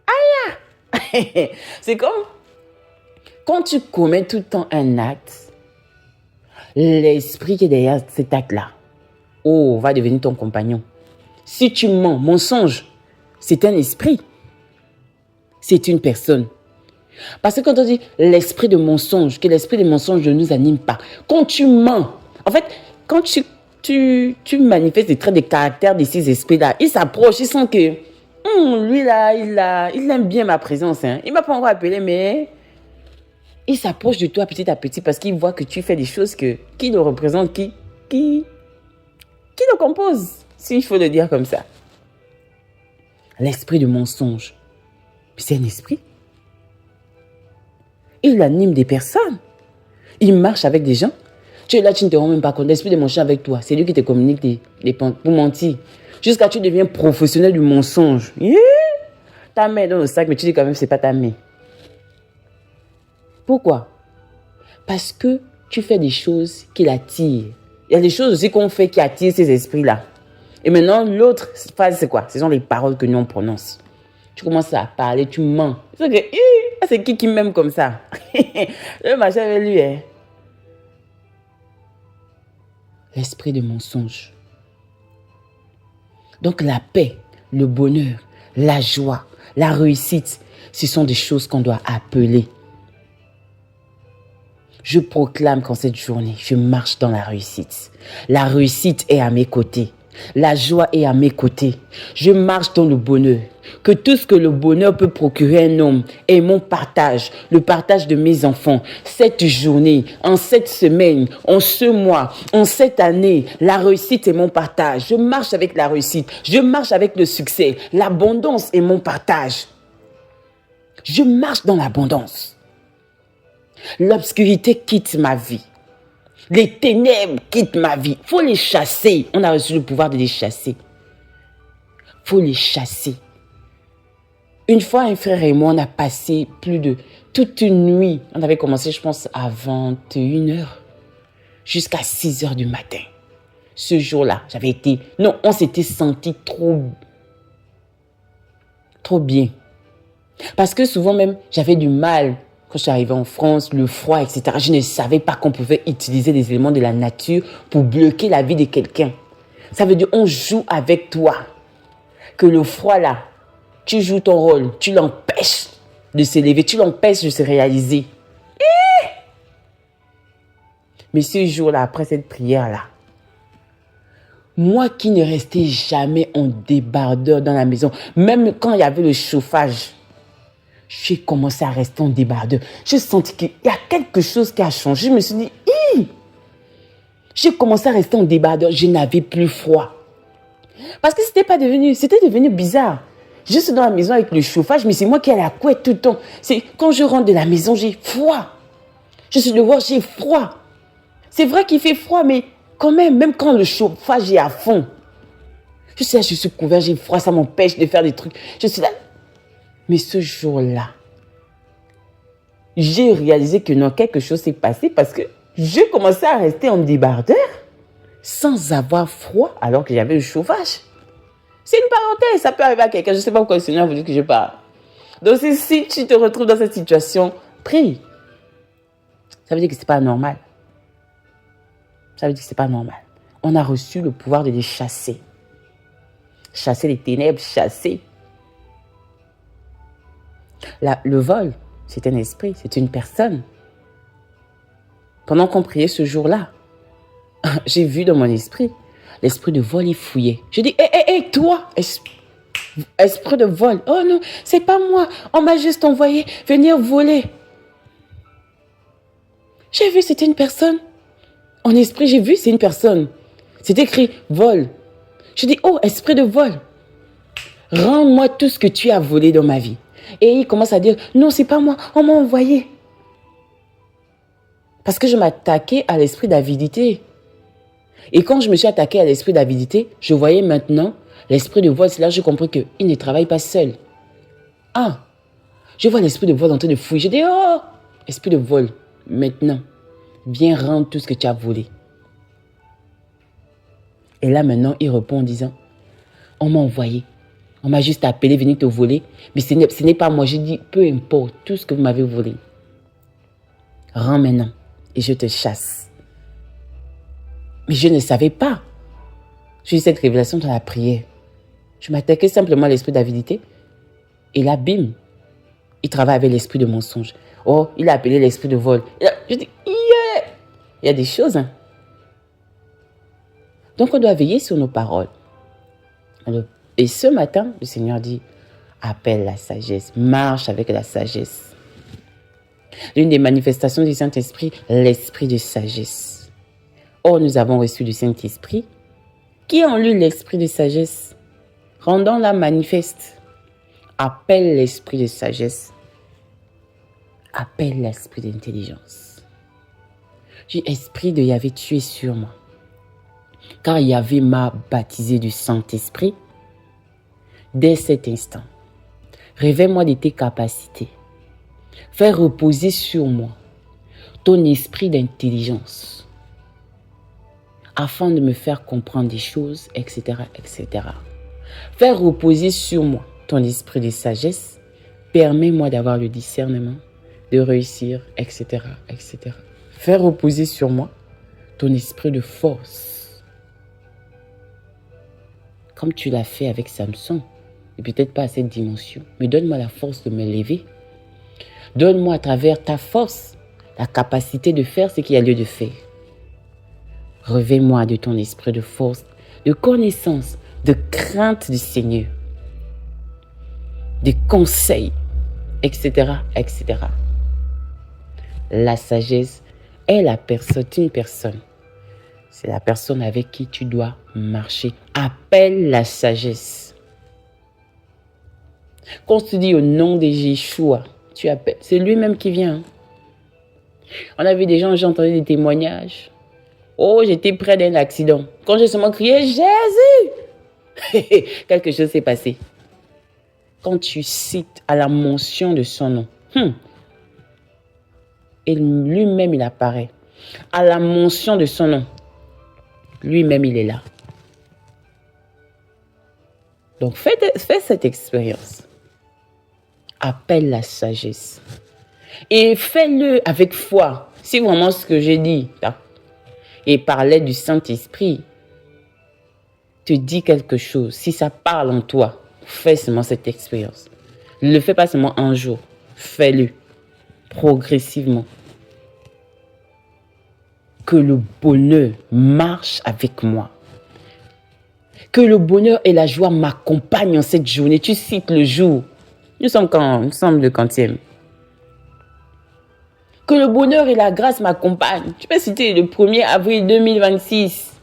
Aïe. C'est comme quand tu commets tout le temps un acte, l'esprit qui est derrière cet acte-là, va devenir ton compagnon. Si tu mens, mensonge, c'est un esprit. C'est une personne. Parce que quand on dit l'esprit de mensonge, que l'esprit de mensonge ne nous anime pas. Quand tu mens, en fait, quand tu manifestes des traits de caractère de ces esprits-là, ils s'approchent, ils sentent que lui là, il aime bien ma présence. Hein. Il ne m'a pas encore appelé, mais il s'approche de toi petit à petit parce qu'il voit que tu fais des choses qui le représentent, qui le composent, s'il faut le dire comme ça. L'esprit de mensonge, c'est un esprit. Il anime des personnes. Il marche avec des gens. Tu es là, tu ne te rends même pas compte. L'esprit de mensonge avec toi. C'est lui qui te communique les pentes pour mentir. Jusqu'à ce que tu deviens professionnel du mensonge. Ta main est dans le sac, mais tu dis quand même que ce n'est pas ta main. Pourquoi? Parce que tu fais des choses qui l'attirent. Il y a des choses aussi qu'on fait qui attirent ces esprits-là. Et maintenant, l'autre phase, c'est quoi? Ce sont les paroles que nous on prononce. Tu commences à parler, tu mens. C'est qui m'aime comme ça? Je vais marcher avec lui. Hein? L'esprit de mensonge. Donc la paix, le bonheur, la joie, la réussite, ce sont des choses qu'on doit appeler. Je proclame qu'en cette journée, je marche dans la réussite. La réussite est à mes côtés. La joie est à mes côtés. Je marche dans le bonheur. Que tout ce que le bonheur peut procurer un homme est mon partage, le partage de mes enfants. Cette journée, en cette semaine, en ce mois, en cette année, la réussite est mon partage. Je marche avec la réussite. Je marche avec le succès. L'abondance est mon partage. Je marche dans l'abondance. L'obscurité quitte ma vie. Les ténèbres quittent ma vie. Il faut les chasser. On a reçu le pouvoir de les chasser. Il faut les chasser. Une fois, un frère et moi, on a passé toute une nuit. On avait commencé, je pense, à 21h jusqu'à 6h du matin. Ce jour-là, on s'était senti trop bien. Parce que souvent même, j'avais du mal quand je suis arrivée en France, le froid, etc. Je ne savais pas qu'on pouvait utiliser des éléments de la nature pour bloquer la vie de quelqu'un. Ça veut dire on joue avec toi. Que le froid là, tu joues ton rôle, tu l'empêches de s'élever, tu l'empêches de se réaliser. Mais ce jour-là, après cette prière-là, moi qui ne restais jamais en débardeur dans la maison, même quand il y avait le chauffage, j'ai commencé à rester en débardeur. Je sentis qu'il y a quelque chose qui a changé. Je me suis dit, j'ai commencé à rester en débardeur. Je n'avais plus froid. Parce que c'était devenu bizarre. Je suis dans la maison avec le chauffage, mais c'est moi qui ai la couette tout le temps. C'est quand je rentre de la maison, j'ai froid. Je suis dehors, j'ai froid. C'est vrai qu'il fait froid, mais quand même quand le chauffage est à fond, je sais, je suis couvert, j'ai froid, ça m'empêche de faire des trucs. Je suis là. Mais ce jour-là, j'ai réalisé que non, quelque chose s'est passé parce que j'ai commencé à rester en débardeur sans avoir froid alors que j'avais le chauffage. C'est une parenthèse, ça peut arriver à quelqu'un. Je ne sais pas pourquoi le Seigneur vous dit que je parle. Donc si tu te retrouves dans cette situation, prie. Ça veut dire que ce n'est pas normal. Ça veut dire que ce n'est pas normal. On a reçu le pouvoir de les chasser. Chasser les ténèbres, chasser. Le vol, c'est un esprit, c'est une personne. Pendant qu'on priait ce jour-là, j'ai vu dans mon esprit, l'esprit de vol, il fouillait. Je dis, hé, toi, esprit de vol. Oh non, c'est pas moi. On m'a juste envoyé venir voler. J'ai vu, c'était une personne. En esprit, j'ai vu, c'est une personne. C'est écrit vol. Je dis, oh, esprit de vol. Rends-moi tout ce que tu as volé dans ma vie. Et il commence à dire, non, c'est pas moi, on m'a envoyé. Parce que je m'attaquais à l'esprit d'avidité. Et quand je me suis attaqué à l'esprit d'avidité, je voyais maintenant l'esprit de vol. C'est là que j'ai compris qu'il ne travaille pas seul. Je vois l'esprit de vol en train de fouiller. Je dis, oh, esprit de vol, maintenant, viens rendre tout ce que tu as volé. Et là maintenant, il répond en disant, on m'a envoyé. On m'a juste appelé, venir te voler. Mais ce n'est pas moi. Je dis, peu importe, tout ce que vous m'avez volé. Rends maintenant et je te chasse. Mais je ne savais pas. J'ai eu cette révélation dans la prière. Je m'attaquais simplement à l'esprit d'avidité. Et là, bim, il travaille avec l'esprit de mensonge. Oh, il a appelé l'esprit de vol. Je dis, yeah! Il y a des choses. Donc, on doit veiller sur nos paroles. Et ce matin, le Seigneur dit, appelle la sagesse, marche avec la sagesse. L'une des manifestations du Saint-Esprit, l'esprit de sagesse. Or, nous avons reçu du Saint-Esprit. Qui a en lui l'esprit de sagesse? Rendons-la manifeste. Appelle l'esprit de sagesse. Appelle l'esprit d'intelligence. J'ai esprit de Yahvé, tu es sur moi. Car Yahvé m'a baptisé du Saint-Esprit. Dès cet instant, révèle-moi de tes capacités. Fais reposer sur moi ton esprit d'intelligence afin de me faire comprendre des choses, etc., etc. Fais reposer sur moi ton esprit de sagesse. Permets-moi d'avoir le discernement, de réussir, etc., etc. Fais reposer sur moi ton esprit de force. Comme tu l'as fait avec Samson, et peut-être pas à cette dimension, mais donne-moi la force de me lever. Donne-moi à travers ta force la capacité de faire ce qu'il y a lieu de faire. Revêt-moi de ton esprit de force, de connaissance, de crainte du Seigneur, de conseils, etc., etc. La sagesse est une personne. C'est la personne avec qui tu dois marcher. Appelle la sagesse. Quand tu dis au nom de Yeshua, tu appelles. C'est lui-même qui vient. On a vu des gens, j'ai entendu des témoignages. Oh, j'étais près d'un accident. Quand j'ai seulement crié Jésus, quelque chose s'est passé. Quand tu cites à la mention de son nom, et lui-même il apparaît. À la mention de son nom, lui-même il est là. Donc fais cette expérience. Appelle la sagesse. Et fais-le avec foi. Si vraiment ce que j'ai dit et parlait du Saint-Esprit te dit quelque chose, si ça parle en toi, fais seulement cette expérience. Ne le fais pas seulement un jour. Fais-le progressivement. Que le bonheur marche avec moi. Que le bonheur et la joie m'accompagnent en cette journée. Tu cites le jour. Nous sommes le quantième. Que le bonheur et la grâce m'accompagnent. Tu peux citer le 1er avril 2026.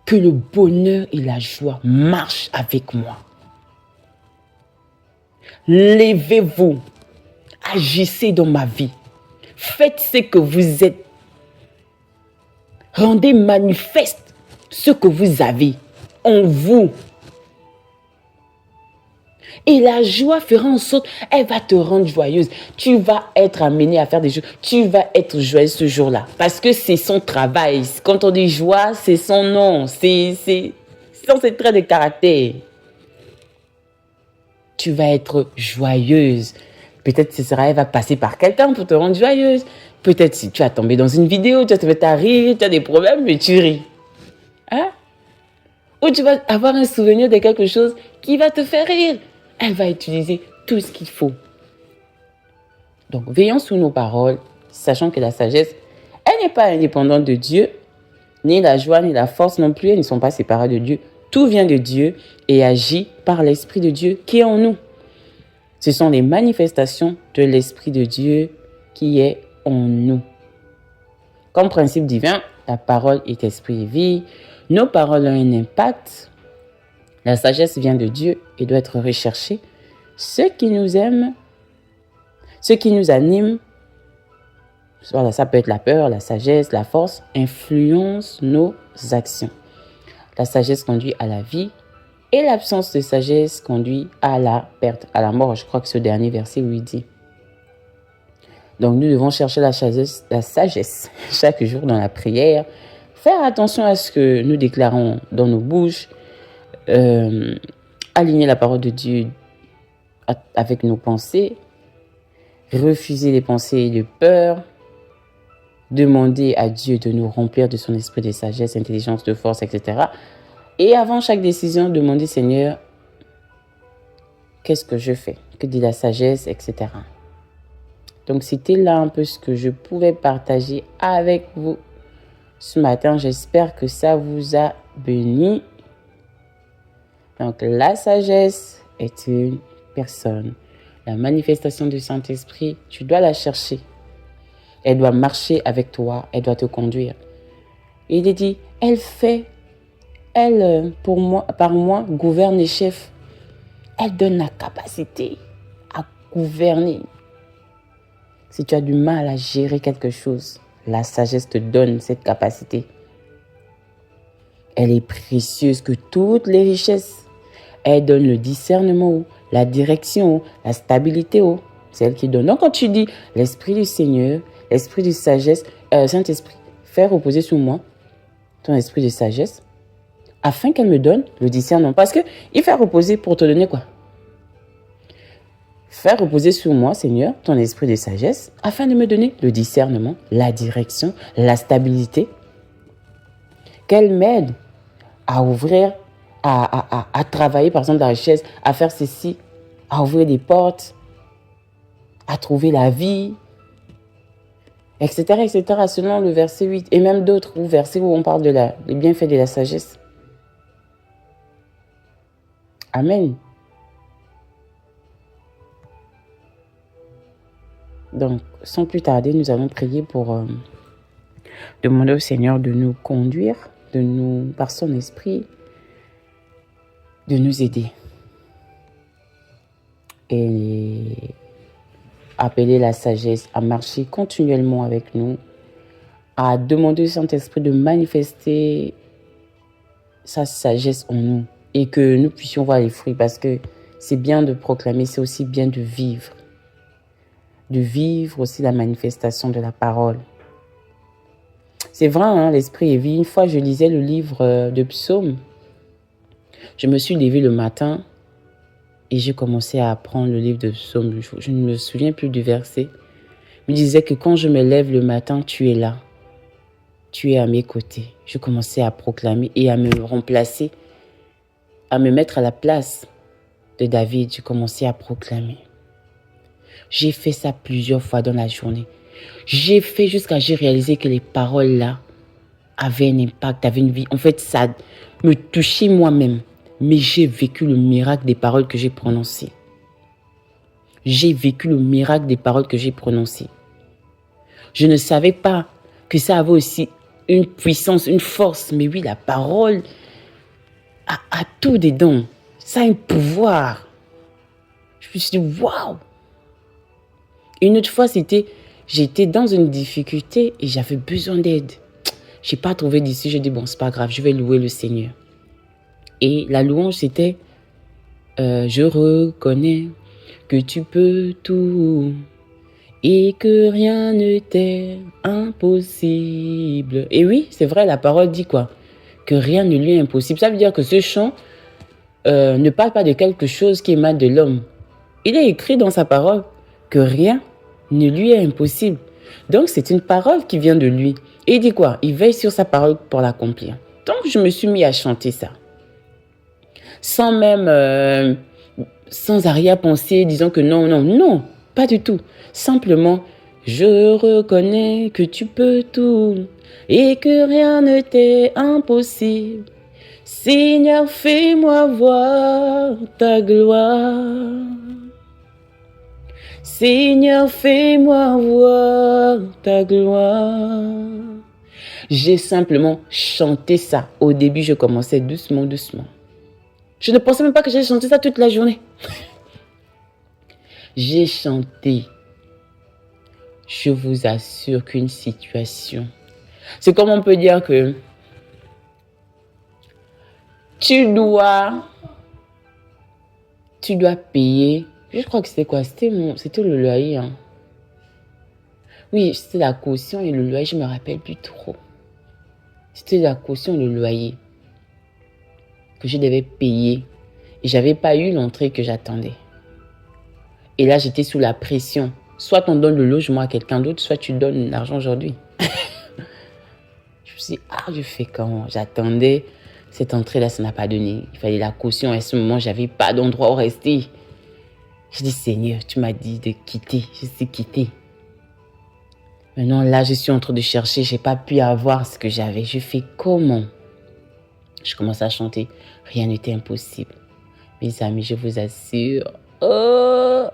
Que le bonheur et la joie marchent avec moi. Levez-vous. Agissez dans ma vie. Faites ce que vous êtes. Rendez manifeste ce que vous avez en vous. Et la joie fera en sorte, elle va te rendre joyeuse. Tu vas être amené à faire des choses. Tu vas être joyeuse ce jour-là. Parce que c'est son travail. Quand on dit joie, c'est son nom. C'est ses traits de caractère. Tu vas être joyeuse. Peut-être elle va passer par quelqu'un pour te rendre joyeuse. Peut-être si tu as tombé dans une vidéo, tu vas rire, tu as des problèmes, mais tu ris. Hein? Ou tu vas avoir un souvenir de quelque chose qui va te faire rire. Elle va utiliser tout ce qu'il faut. Donc, veillons sur nos paroles, sachant que la sagesse, elle n'est pas indépendante de Dieu, ni la joie, ni la force non plus, elles ne sont pas séparées de Dieu. Tout vient de Dieu et agit par l'Esprit de Dieu qui est en nous. Ce sont les manifestations de l'Esprit de Dieu qui est en nous. Comme principe divin, la parole est esprit et vie. Nos paroles ont un impact. La sagesse vient de Dieu et doit être recherchée. Ceux qui nous aiment, ceux qui nous animent, voilà, ça peut être la peur, la sagesse, la force, influencent nos actions. La sagesse conduit à la vie et l'absence de sagesse conduit à la perte, à la mort. Je crois que ce dernier verset lui dit. Donc nous devons chercher la sagesse chaque jour dans la prière. Faire attention à ce que nous déclarons dans nos bouches. Aligner la parole de Dieu avec nos pensées. Refuser les pensées de peur. Demander à Dieu de nous remplir de son esprit de sagesse, intelligence, de force, etc. Et avant chaque décision, demander Seigneur, qu'est-ce que je fais? Que dit la sagesse, etc. Donc, c'était là un peu ce que je pouvais partager avec vous ce matin. J'espère que ça vous a béni. Donc, la sagesse est une personne. La manifestation du Saint-Esprit, tu dois la chercher. Elle doit marcher avec toi. Elle doit te conduire. Et il est dit, par moi, gouverne les chefs. Elle donne la capacité à gouverner. Si tu as du mal à gérer quelque chose, la sagesse te donne cette capacité. Elle est précieuse que toutes les richesses. Elle donne le discernement, la direction, la stabilité. C'est elle qui donne. Donc quand tu dis l'Esprit du Seigneur, l'Esprit de sagesse, Saint-Esprit, fais reposer sur moi ton esprit de sagesse, afin qu'elle me donne le discernement. Parce qu'il fait reposer pour te donner quoi? Faire reposer sur moi, Seigneur, ton esprit de sagesse, afin de me donner le discernement, la direction, la stabilité. Qu'elle m'aide à ouvrir, à travailler, par exemple, la richesse, à faire ceci, à ouvrir des portes, à trouver la vie, etc., etc., selon le verset 8, et même d'autres versets où on parle des bienfaits de la sagesse. Amen. Donc, sans plus tarder, nous allons prier pour demander au Seigneur de nous conduire, par son esprit, de nous aider. Et appeler la sagesse, à marcher continuellement avec nous, à demander au Saint-Esprit de manifester sa sagesse en nous et que nous puissions voir les fruits, parce que c'est bien de proclamer, c'est aussi bien de vivre aussi la manifestation de la parole. C'est vrai, hein, l'esprit est vie. Une fois, je lisais le livre de Psaumes. Je me suis levée le matin et j'ai commencé à apprendre le livre de Psaumes. Je ne me souviens plus du verset. Il me disait que quand je me lève le matin, tu es là. Tu es à mes côtés. Je commençais à proclamer et à me remplacer, à me mettre à la place de David. Je commençais à proclamer. J'ai fait ça plusieurs fois dans la journée. J'ai fait jusqu'à j'ai réalisé que les paroles là avaient un impact, avaient une vie. En fait, ça me touchait moi-même. Mais j'ai vécu le miracle des paroles que j'ai prononcées. J'ai vécu le miracle des paroles que j'ai prononcées. Je ne savais pas que ça avait aussi une puissance, une force. Mais oui, la parole a tout dedans. Ça a un pouvoir. Je me suis dit, waouh! Une autre fois, j'étais dans une difficulté et j'avais besoin d'aide. Je n'ai pas trouvé d'ici. J'ai dit, bon, c'est pas grave, je vais louer le Seigneur. Et la louange, c'était, je reconnais que tu peux tout et que rien ne t'est impossible. Et oui, c'est vrai, la parole dit quoi? Que rien ne lui est impossible. Ça veut dire que ce chant ne parle pas de quelque chose qui émane de l'homme. Il est écrit dans sa parole que rien ne lui est impossible. Donc, c'est une parole qui vient de lui. Et il dit quoi? Il veille sur sa parole pour l'accomplir. Donc, je me suis mis à chanter ça. Sans même, sans arrière-pensée, disant que non, pas du tout. Simplement, je reconnais que tu peux tout et que rien ne t'est impossible. Seigneur, fais-moi voir ta gloire. Seigneur, fais-moi voir ta gloire. J'ai simplement chanté ça. Au début, je commençais doucement. Je ne pensais même pas que j'allais chanter ça toute la journée. J'ai chanté. Je vous assure qu'une situation. C'est comme on peut dire que tu dois payer. Je crois que c'était quoi? C'était le loyer. Hein. Oui, c'était la caution et le loyer, je ne me rappelle plus trop. C'était la caution et le loyer que je devais payer. Et je n'avais pas eu l'entrée que j'attendais. Et là, j'étais sous la pression. Soit on donne le logement à quelqu'un d'autre, soit tu donnes l'argent aujourd'hui. Je me suis dit, je fais comment? J'attendais cette entrée-là, ça n'a pas donné. Il fallait la caution. À ce moment, je n'avais pas d'endroit où rester. Je dis, Seigneur, tu m'as dit de quitter. Je suis quitté. Maintenant, là, je suis en train de chercher. Je n'ai pas pu avoir ce que j'avais. Je fais comment? Je commence à chanter. Rien n'était impossible. Mes amis, je vous assure. Oh!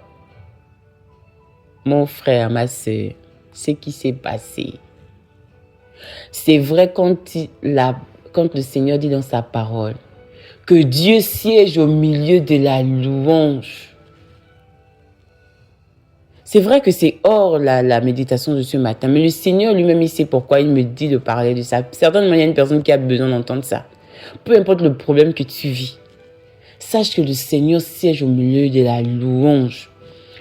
Mon frère, ma soeur, ce qui s'est passé. C'est vrai quand le Seigneur dit dans sa parole que Dieu siège au milieu de la louange. C'est vrai que c'est hors la méditation de ce matin, mais le Seigneur lui-même, il sait pourquoi il me dit de parler de ça. Certainement, il y a une personne qui a besoin d'entendre ça. Peu importe le problème que tu vis, sache que le Seigneur siège au milieu de la louange.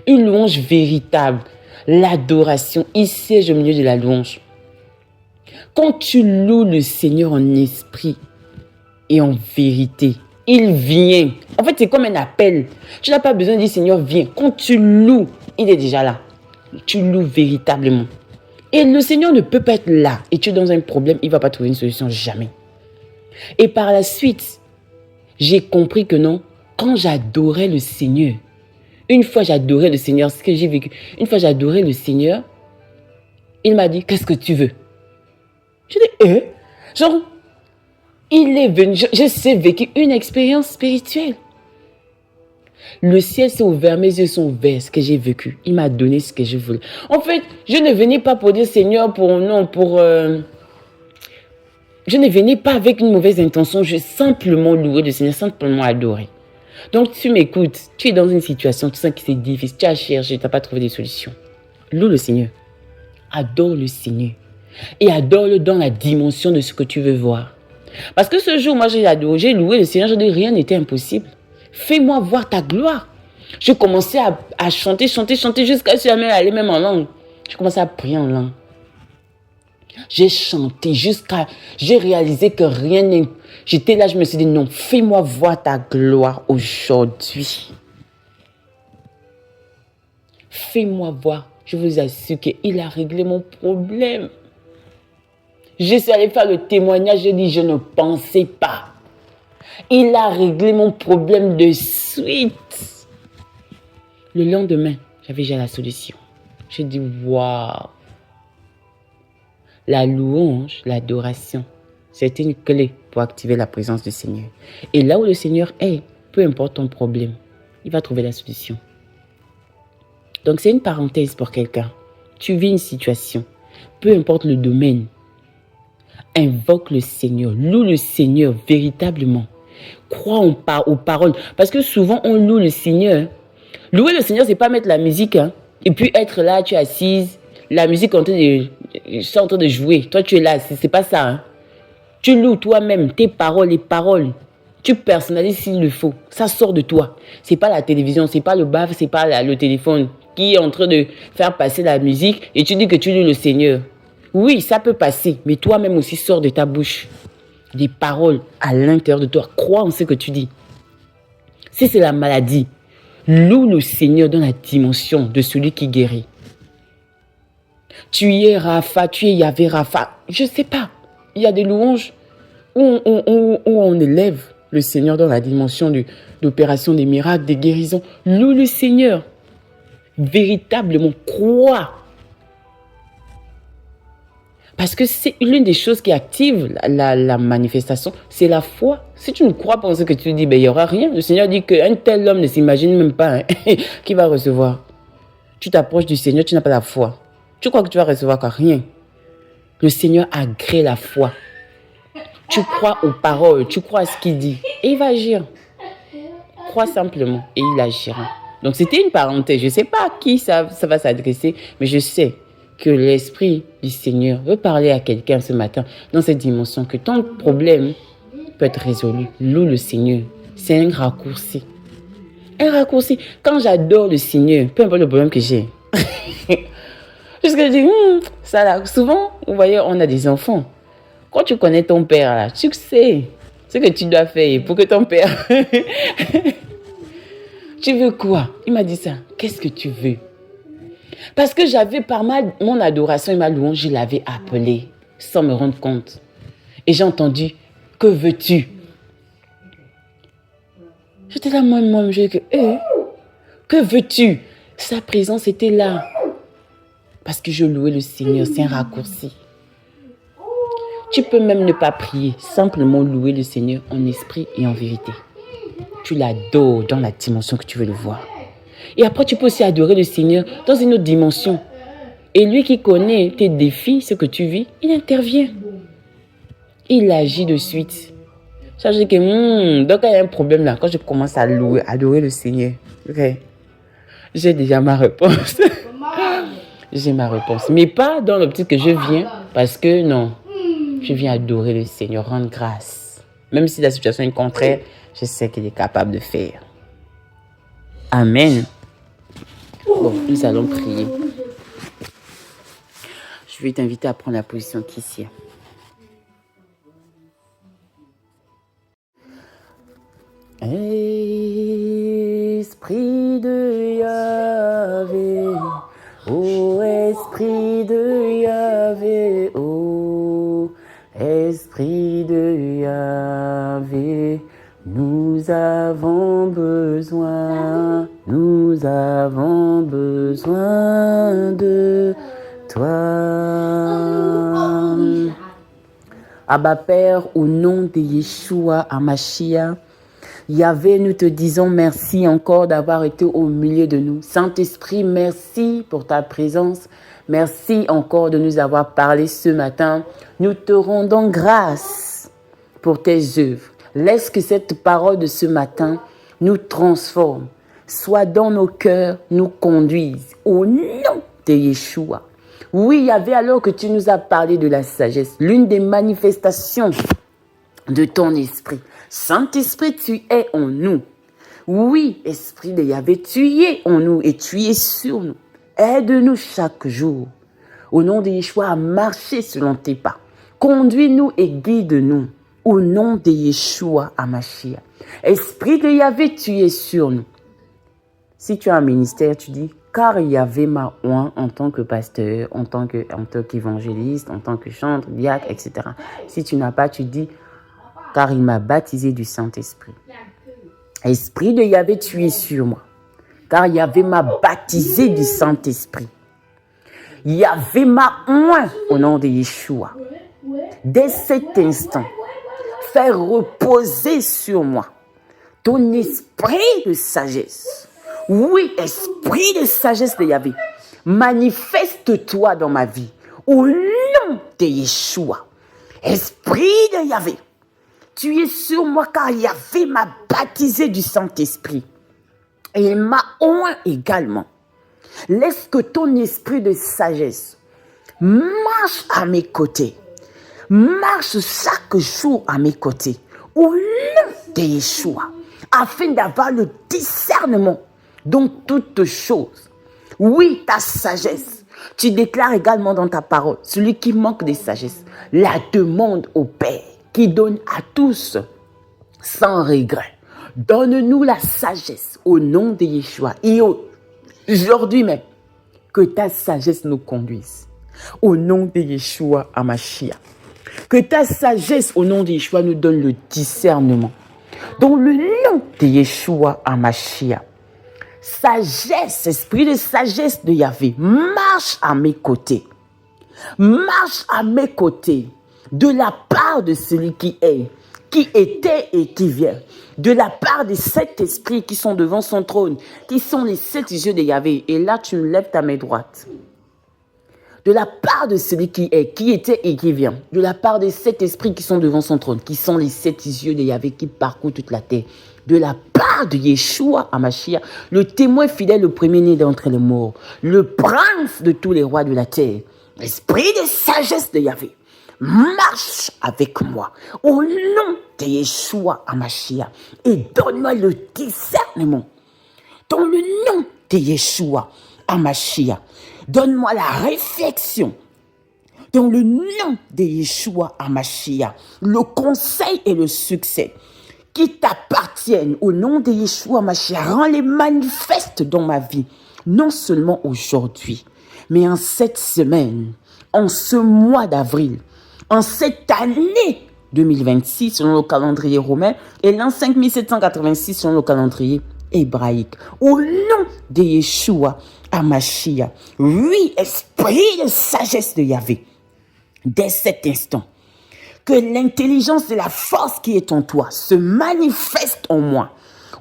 Une louange véritable, l'adoration, il siège au milieu de la louange. Quand tu loues le Seigneur en esprit et en vérité, il vient. En fait, c'est comme un appel. Tu n'as pas besoin de dire Seigneur, viens. Quand tu loues, il est déjà là. Tu loues véritablement. Et le Seigneur ne peut pas être là. Et tu es dans un problème, il ne va pas trouver une solution, jamais. Et par la suite, j'ai compris que non, quand j'adorais le Seigneur, une fois j'adorais le Seigneur, ce que j'ai vécu, une fois j'adorais le Seigneur, il m'a dit, qu'est-ce que tu veux? Je dis, genre, il est venu, je sais vécu une expérience spirituelle. Le ciel s'est ouvert, mes yeux sont ouverts, ce que j'ai vécu. Il m'a donné ce que je voulais. En fait, je ne venais pas pour dire Seigneur, je ne venais pas avec une mauvaise intention, je simplement louer le Seigneur, simplement adorer. Donc, tu m'écoutes, tu es dans une situation, tu sens que c'est difficile, tu as cherché, tu n'as pas trouvé des solutions. Loue le Seigneur. Adore le Seigneur. Et adore-le dans la dimension de ce que tu veux voir. Parce que ce jour, moi, j'ai loué le Seigneur, je dis rien n'était impossible. Fais-moi voir ta gloire. Je commençais à chanter jusqu'à ce que la aller même en langue. Je commençais à prier en langue. J'ai chanté j'ai réalisé que rien n'est... J'étais là, je me suis dit non, fais-moi voir ta gloire aujourd'hui. Fais-moi voir. Je vous assure qu'il a réglé mon problème. Je suis allée faire le témoignage, j'ai dit je ne pensais pas. Il a réglé mon problème de suite. Le lendemain, j'avais déjà la solution. J'ai dit waouh. La louange, l'adoration, c'est une clé pour activer la présence du Seigneur. Et là où le Seigneur est, peu importe ton problème, il va trouver la solution. Donc c'est une parenthèse pour quelqu'un. Tu vis une situation, peu importe le domaine, invoque le Seigneur, loue le Seigneur véritablement. Crois aux paroles. Parce que souvent on loue le Seigneur. Louer le Seigneur, c'est pas mettre la musique, et puis être là, tu es assise, la musique est en train de jouer. Toi, tu es là, c'est pas ça. Tu loues toi-même tes paroles, les paroles. Tu personnalises s'il le faut. Ça sort de toi. C'est pas la télévision, c'est pas le baf, c'est pas le téléphone qui est en train de faire passer la musique et tu dis que tu loues le Seigneur. Oui, ça peut passer, mais toi-même aussi sort de ta bouche des paroles à l'intérieur de toi. Crois en ce que tu dis. Si c'est la maladie, loue le Seigneur dans la dimension de celui qui guérit. Tu es Rapha, tu es Yahvé Rapha. Je ne sais pas. Il y a des louanges où on élève le Seigneur dans la dimension de l'opération des miracles, des guérisons. Loue le Seigneur. Véritablement, crois. Parce que c'est l'une des choses qui active la manifestation, c'est la foi. Si tu ne crois pas en ce que tu dis, il n'y aura rien. Le Seigneur dit qu'un tel homme ne s'imagine même pas qui va recevoir. Tu t'approches du Seigneur, tu n'as pas la foi. Tu crois que tu vas recevoir quoi? Rien. Le Seigneur agrée la foi. Tu crois aux paroles, tu crois à ce qu'il dit. Et il va agir. Crois simplement et il agira. Donc c'était une parenthèse. Je ne sais pas à qui ça va s'adresser, mais je sais que l'Esprit du Seigneur veut parler à quelqu'un ce matin dans cette dimension que ton problème peut être résolu. Loue le Seigneur. C'est un raccourci. Un raccourci. Quand j'adore le Seigneur, peu importe le problème que j'ai. Parce que je dis, ça là. Souvent, vous voyez, on a des enfants. Quand tu connais ton père, là, tu sais ce que tu dois faire pour que ton père... Tu veux quoi? Il m'a dit ça. Qu'est-ce que tu veux? Parce que j'avais par mon adoration et ma louange, je l'avais appelé sans me rendre compte. Et j'ai entendu, que veux-tu? J'étais là, moi, je dis que veux-tu? Sa présence était là. Parce que je louais le Seigneur, c'est un raccourci. Tu peux même ne pas prier, simplement louer le Seigneur en esprit et en vérité. Tu l'adores dans la dimension que tu veux le voir. Et après, tu peux aussi adorer le Seigneur dans une autre dimension. Et lui qui connaît tes défis, ce que tu vis, il intervient. Il agit de suite. Ça veut dire que, donc il y a un problème là, quand je commence à adorer le Seigneur, okay, j'ai déjà ma réponse. J'ai ma réponse. Mais pas dans l'optique que je viens, parce que non, je viens adorer le Seigneur, rendre grâce. Même si la situation est contraire, je sais qu'il est capable de faire. Amen. Bon, nous allons prier. Je vais t'inviter à prendre la position qui est. Esprit de Yahvé, ô Esprit de Yahvé, ô Esprit de Yahvé, nous avons besoin de toi. Abba Père, au nom de Yeshua Hamashiach, Yahvé, nous te disons merci encore d'avoir été au milieu de nous. Saint-Esprit, merci pour ta présence. Merci encore de nous avoir parlé ce matin. Nous te rendons grâce pour tes œuvres. Laisse que cette parole de ce matin nous transforme, soit dans nos cœurs, nous conduise. Au nom de Yeshua. Oui, il y avait alors que tu nous as parlé de la sagesse, l'une des manifestations de ton esprit. Saint-Esprit, tu es en nous. Oui, Esprit de Yahvé, tu es en nous et tu es sur nous. Aide-nous chaque jour, au nom de Yeshua, à marcher selon tes pas. Conduis-nous et guide-nous, au nom de Yeshua Hamashiach. Esprit de Yahvé, tu es sur nous. Si tu as un ministère, tu dis, car Yahvé m'a oint en tant que pasteur, en tant qu'évangéliste, en tant que chantre, diacre, etc. Si tu n'as pas, tu dis, car il m'a baptisé du Saint-Esprit. Esprit de Yahvé, tu es sur moi. Car Yahvé m'a baptisé du Saint-Esprit. Yahvé m'a oint au nom de Yeshua. Dès cet instant, fais reposer sur moi ton esprit de sagesse. Oui, esprit de sagesse de Yahvé, manifeste-toi dans ma vie. Au nom de Yeshua. Esprit de Yahvé, tu es sur moi car Yahvé m'a baptisé du Saint-Esprit. Et il m'a oint également. Laisse que ton esprit de sagesse marche à mes côtés. Marche chaque jour à mes côtés. Au nom de Yeshua. Afin d'avoir le discernement dans toutes choses. Oui, ta sagesse. Tu déclares également dans ta parole, celui qui manque de sagesse, la demande au Père, qui donne à tous sans regret. Donne-nous la sagesse au nom de Yeshua. Et aujourd'hui même, que ta sagesse nous conduise. Au nom de Yeshua Hamashiach. Que ta sagesse au nom de Yeshua nous donne le discernement. Dans le nom de Yeshua Hamashiach. Sagesse, esprit de sagesse de Yahvé, marche à mes côtés. Marche à mes côtés. De la part de celui qui est, qui était et qui vient. De la part des 7 esprits qui sont devant son trône, qui sont les 7 yeux de Yahvé. Et là, tu me lèves ta main droite. De la part de celui qui est, qui était et qui vient. De la part des 7 esprits qui sont devant son trône, qui sont les 7 yeux de Yahvé qui parcourent toute la terre. De la part de Yeshua Hamashiach, le témoin fidèle, le premier-né d'entre les morts, le prince de tous les rois de la terre, l'esprit de sagesse de Yahvé, marche avec moi au nom de Yeshua Hamashiach et donne-moi le discernement. Dans le nom de Yeshua Hamashiach, donne-moi la réflexion. Dans le nom de Yeshua Hamashiach, le conseil et le succès qui t'appartiennent au nom de Yeshua Hamashiach, rends-les manifestes dans ma vie, non seulement aujourd'hui, mais en cette semaine, en ce mois d'avril, en cette année 2026 selon le calendrier romain et l'an 5786 selon le calendrier hébraïque. Au nom de Yeshua Hamashiach, oui, esprit de sagesse de Yahvé, dès cet instant, que l'intelligence et la force qui est en toi se manifestent en moi.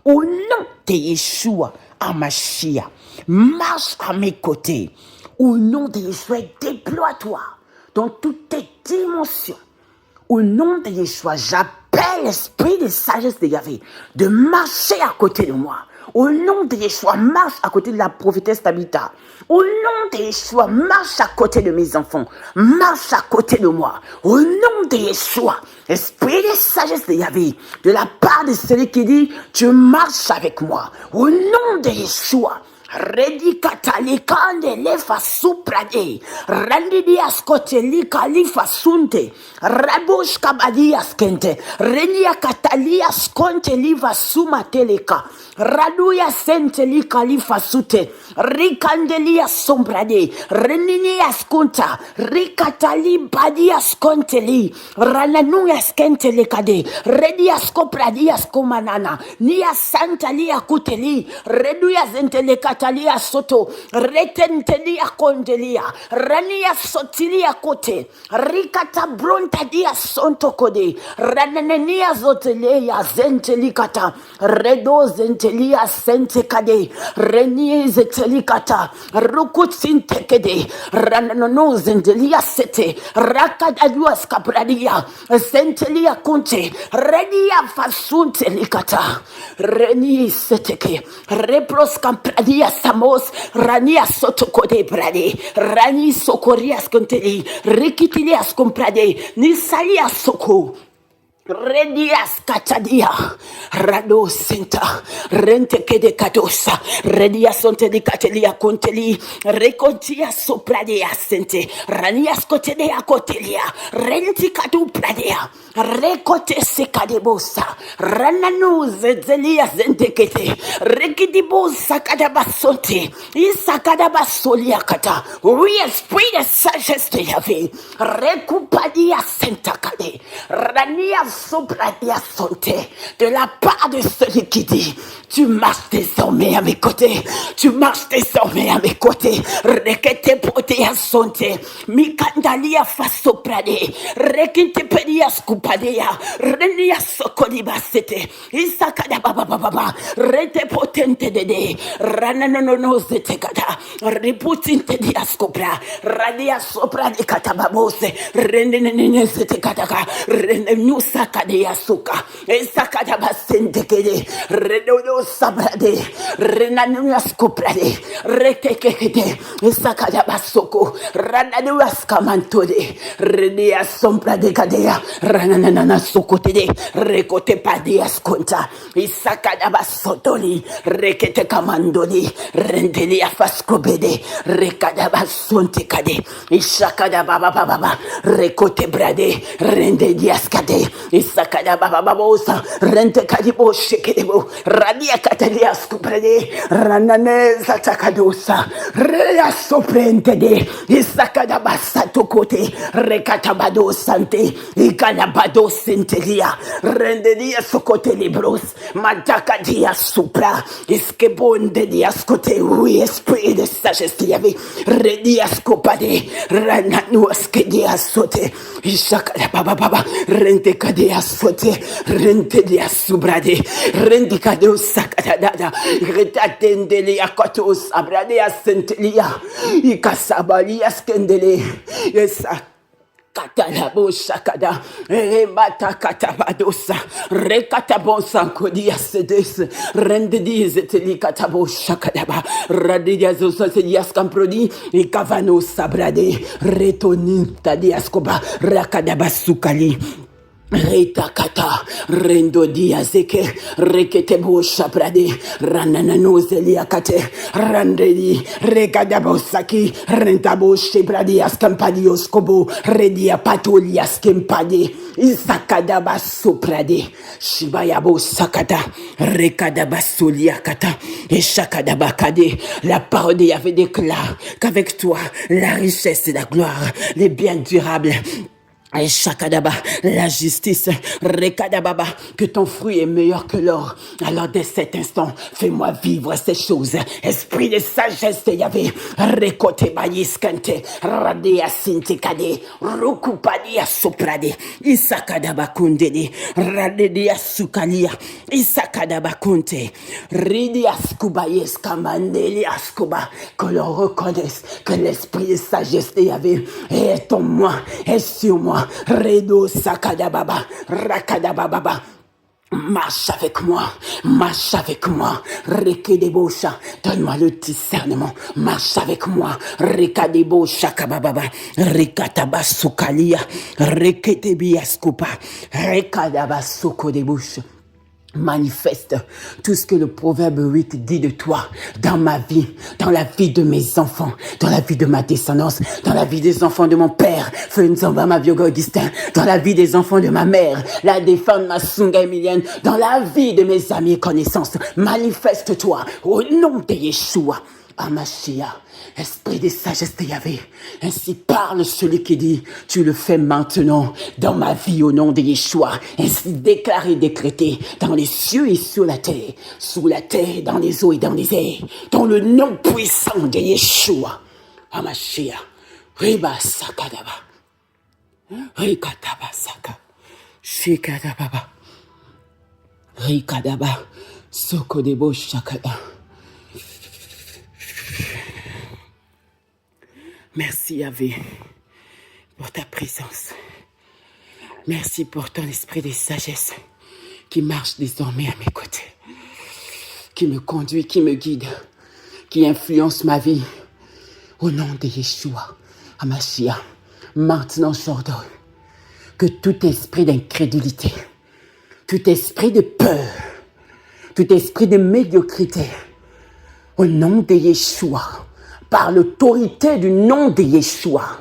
Au nom de Yeshua Hamashiach, marche à mes côtés. Au nom de Yeshua, déploie-toi dans toutes tes dimensions. Au nom de Yeshua, j'appelle l'esprit de sagesse de Yahvé de marcher à côté de moi. Au nom de Yeshua, marche à côté de la prophétesse Tabitha. Au nom de Yeshua, marche à côté de mes enfants. Marche à côté de moi. Au nom de Yeshua, esprit de sagesse de Yahvé, de la part de celui qui dit, tu marches avec moi. Au nom de Yeshua, Redi katali kande lefa suprade, randi dias koteli kalifa sunte, rabush kabadias kente, renia katalias konte liva suma teleka, raduya senteli kalifa sute, rikandelia sombrade, reninias kunta, rikatali badias konteli, rananuas kentele kade, redias kopradias komanana, nia santalia kuteli, reduya zentele kata katalia soto, retentelia kondelia, rania sotilia kote, rikata bronta dia sonto kode, ranenenia zotelea zentelikata, redo zentelia sente kade, renie zetelikata, rukutsinte kede, ranano zentelia sete, rakadaduas kapradia, zentelia kunte, renia fasunte likata, reni seteke, repros kampradia samos, rania sotokode brade, rani sokorias konteli, rikitilias komprade, nisalia soko. Redias katadia, rado senta, rente kede kadosa, redia sonte di katelia conteli, recontia sopradea sente, ranias cotelea cotelia, renti cadu pradea, recote secadebosa, rananu zezelia zentekete, rekidibosa cadabasonte, isacadabasolia cata, oui, esprit de sagesse de Yahvé, recupadia senta cade, rania sopradia sonte, de la part de celui qui dit, tu marches désormais à mes côtés, tu marches désormais à mes côtés, rekete potea sonte, mikandalia fasoprade, rekinte pedia scupadea, renia socolibasete, isakada baba, rete potente dede, rananono zetekada, riputinte diascopra, radia sopra di catababose, renene zetekadaka, renenusa Sakadea suka, esakada basente kede, redodo sabrade, renanuas kuprade, rekekede, esakada basoko, rananuas kamantode, redea sombra de kadea, rananana sokotede, rekote padeas konta, isakada basotoli, rekete kamandoli, rendelia faskobede, rekada basonte kade, isakada baba, rekote brade, rende diaskade, Isakada baba babosa, rente kadibo shekedebo, radia katalias kuprede, ranane zatakadosa, rea soprente de, Isakada basato kote, recatabado sante, icanabado sentelia, rendedia socote libros, mataka dia supra, iskebonde diascote, oui, esprit de sagesse yave, redias copade, rananuas que diasote, Isakada baba, rente kadea sote, rente dia subrade, rente kadeo sakadada, retatendele akotos abrade asentelia, ikasabalia skendele, yesa. Katalabo shakada, mata katabadosa, rekatabon sankodia sedes, rendediz eteli katabo shakadaba, radidia zosadias camprodi, e cavano sabrade, retoni tadiascoba, rakadaba sukali. Reta kata, rendo diazeke, rekete bosha prade, rananano zeliakate, randedi, regadabosaki, rentabo shebradi askampadios kobo, redia patolias kempadi, isakadaba soprade, shibayabo sakata, rekadaba soliakata, et chakadabakade, la parole avait déclaré qu'avec toi, la richesse et la gloire, les biens durables, et Shakadaba, la justice, Rekadababa, que ton fruit est meilleur que l'or. Alors dès cet instant, fais-moi vivre ces choses. Esprit de sagesse de Yahvé, Rekote Bayiskante, Radea Sintikade, Rukupadia Soprade, Isakadaba Kundede, Radea Sukalia, Isakadaba Kunte, Ridias Kubayes Kamandelias Kuba, que l'on reconnaisse que l'esprit de sagesse de Yahvé est en moi, est sur moi. Redo sakadababa, rakadababa. Marche avec moi, Rekedebosha, donne-moi le discernement, marche avec moi, Rekadebosha kabababa, Rekatabasukalia, Reketebiaskupa, Rekadabasukodebusha. Manifeste tout ce que le proverbe 8 dit de toi dans ma vie, dans la vie de mes enfants, dans la vie de ma descendance, dans la vie des enfants de mon père, Fenzamba ma Bioga Augustin, dans la vie des enfants de ma mère, la défendre ma Sunga Emilienne, dans la vie de mes amis et connaissances. Manifeste-toi au nom de Yeshua. Amashia, esprit de sagesse de Yahvé, ainsi parle celui qui dit, tu le fais maintenant dans ma vie au nom de Yeshua, ainsi déclaré, décrété dans les cieux et sur la terre, sous la terre, dans les eaux et dans les airs, dans le nom puissant de Yeshua. Amashia, Riba Sakadaba, Rikataba Saka, Shikadababa, Rikadaba, Sokodebo Shakada. Merci Yahvé pour ta présence. Merci pour ton esprit de sagesse qui marche désormais à mes côtés, qui me conduit, qui me guide, qui influence ma vie. Au nom de Yeshua, Amashia, maintenant j'ordonne que tout esprit d'incrédulité, tout esprit de peur, tout esprit de médiocrité, au nom de Yeshua, par l'autorité du nom de Yeshua,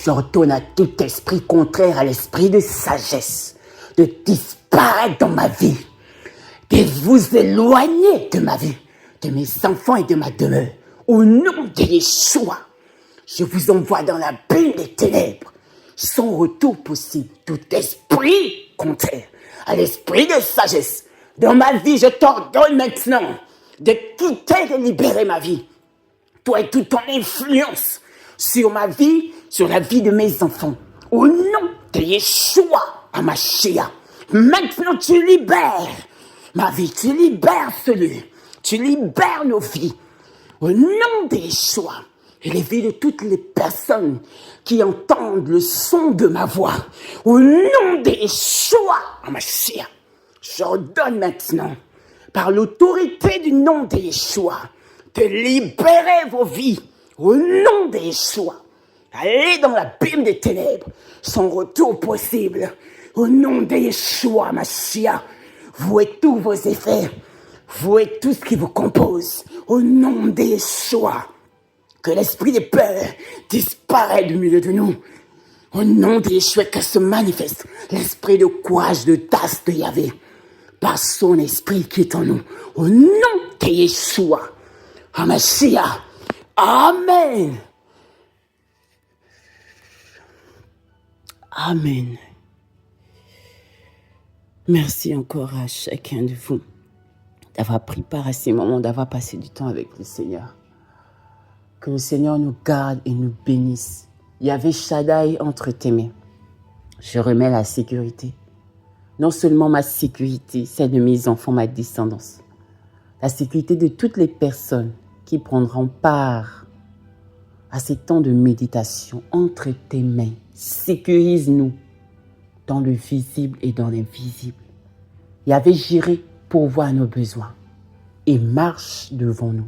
j'ordonne à tout esprit contraire à l'esprit de sagesse de disparaître dans ma vie, de vous éloigner de ma vie, de mes enfants et de ma demeure. Au nom de Yeshua, je vous envoie dans la bulle des ténèbres, sans retour possible, tout esprit contraire à l'esprit de sagesse. Dans ma vie, je t'ordonne maintenant de quitter, de libérer ma vie. Toi et toute ton influence sur ma vie, sur la vie de mes enfants. Au nom de Yeshua, Amashia, maintenant tu libères ma vie, tu libères celui, tu libères nos vies. Au nom de Yeshua, et les vies de toutes les personnes qui entendent le son de ma voix. Au nom de Yeshua, Amashia, j'ordonne maintenant, par l'autorité du nom de Yeshua, de libérer vos vies au nom de Yeshua. Allez dans l'abîme des ténèbres, sans retour possible. Au nom de Yeshua, Mashiach, vouez tous vos effets, vouez tout ce qui vous compose. Au nom de Yeshua, que l'esprit de peur disparaisse du milieu de nous. Au nom de Yeshua, que se manifeste l'esprit de courage, de tasse de Yahvé, par son esprit qui est en nous. Au nom de Yeshua, Mashiach. Amen. Amen. Merci encore à chacun de vous d'avoir pris part à ces moments, d'avoir passé du temps avec le Seigneur. Que le Seigneur nous garde et nous bénisse. Yahvé Shaddai entre tes mains. Je remets la sécurité. Non seulement ma sécurité, celle de mes enfants, ma descendance. La sécurité de toutes les personnes qui prendront part à ces temps de méditation entre tes mains. Sécurise-nous dans le visible et dans l'invisible. Yahvé Jireh pourvoit nos besoins et marche devant nous.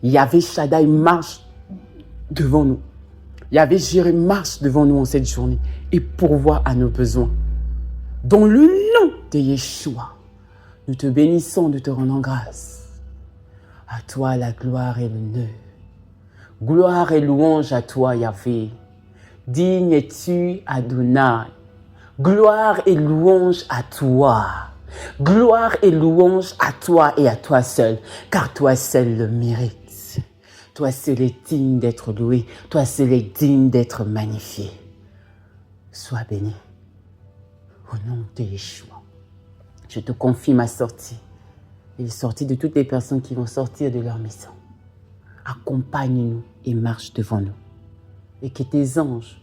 Yahvé Shaddai marche devant nous. Yahvé Jireh marche devant nous en cette journée et pourvoit à nos besoins. Dans le nom de Yeshua, nous te bénissons, nous te rendons grâce. À toi la gloire et l'honneur. Gloire et louange à toi, Yahvé. Digne es-tu, Adonai. Gloire et louange à toi. Gloire et louange à toi et à toi seul, car toi seul le mérites. Toi seul est digne d'être loué. Toi seul est digne d'être magnifié. Sois béni. Au nom de Yeshua, je te confie ma sortie et la sortie de toutes les personnes qui vont sortir de leur maison. Accompagne-nous et marche devant nous. Et que tes anges,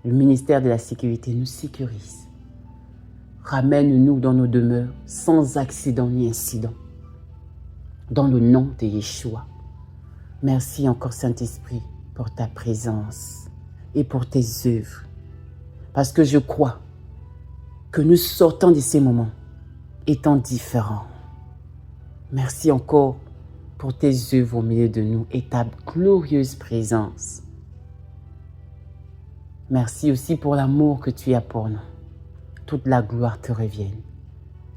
le ministère de la sécurité, nous sécurisent. Ramène-nous dans nos demeures sans accident ni incident. Dans le nom de Yeshua. Merci encore Saint-Esprit pour ta présence et pour tes œuvres. Parce que je crois que nous sortons de ces moments étant différents. Merci encore pour tes œuvres au milieu de nous et ta glorieuse présence. Merci aussi pour l'amour que tu as pour nous. Toute la gloire te revienne.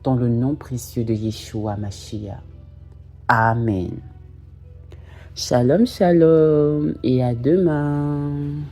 Dans le nom précieux de Yeshua Mashiach. Amen. Shalom, shalom et à demain.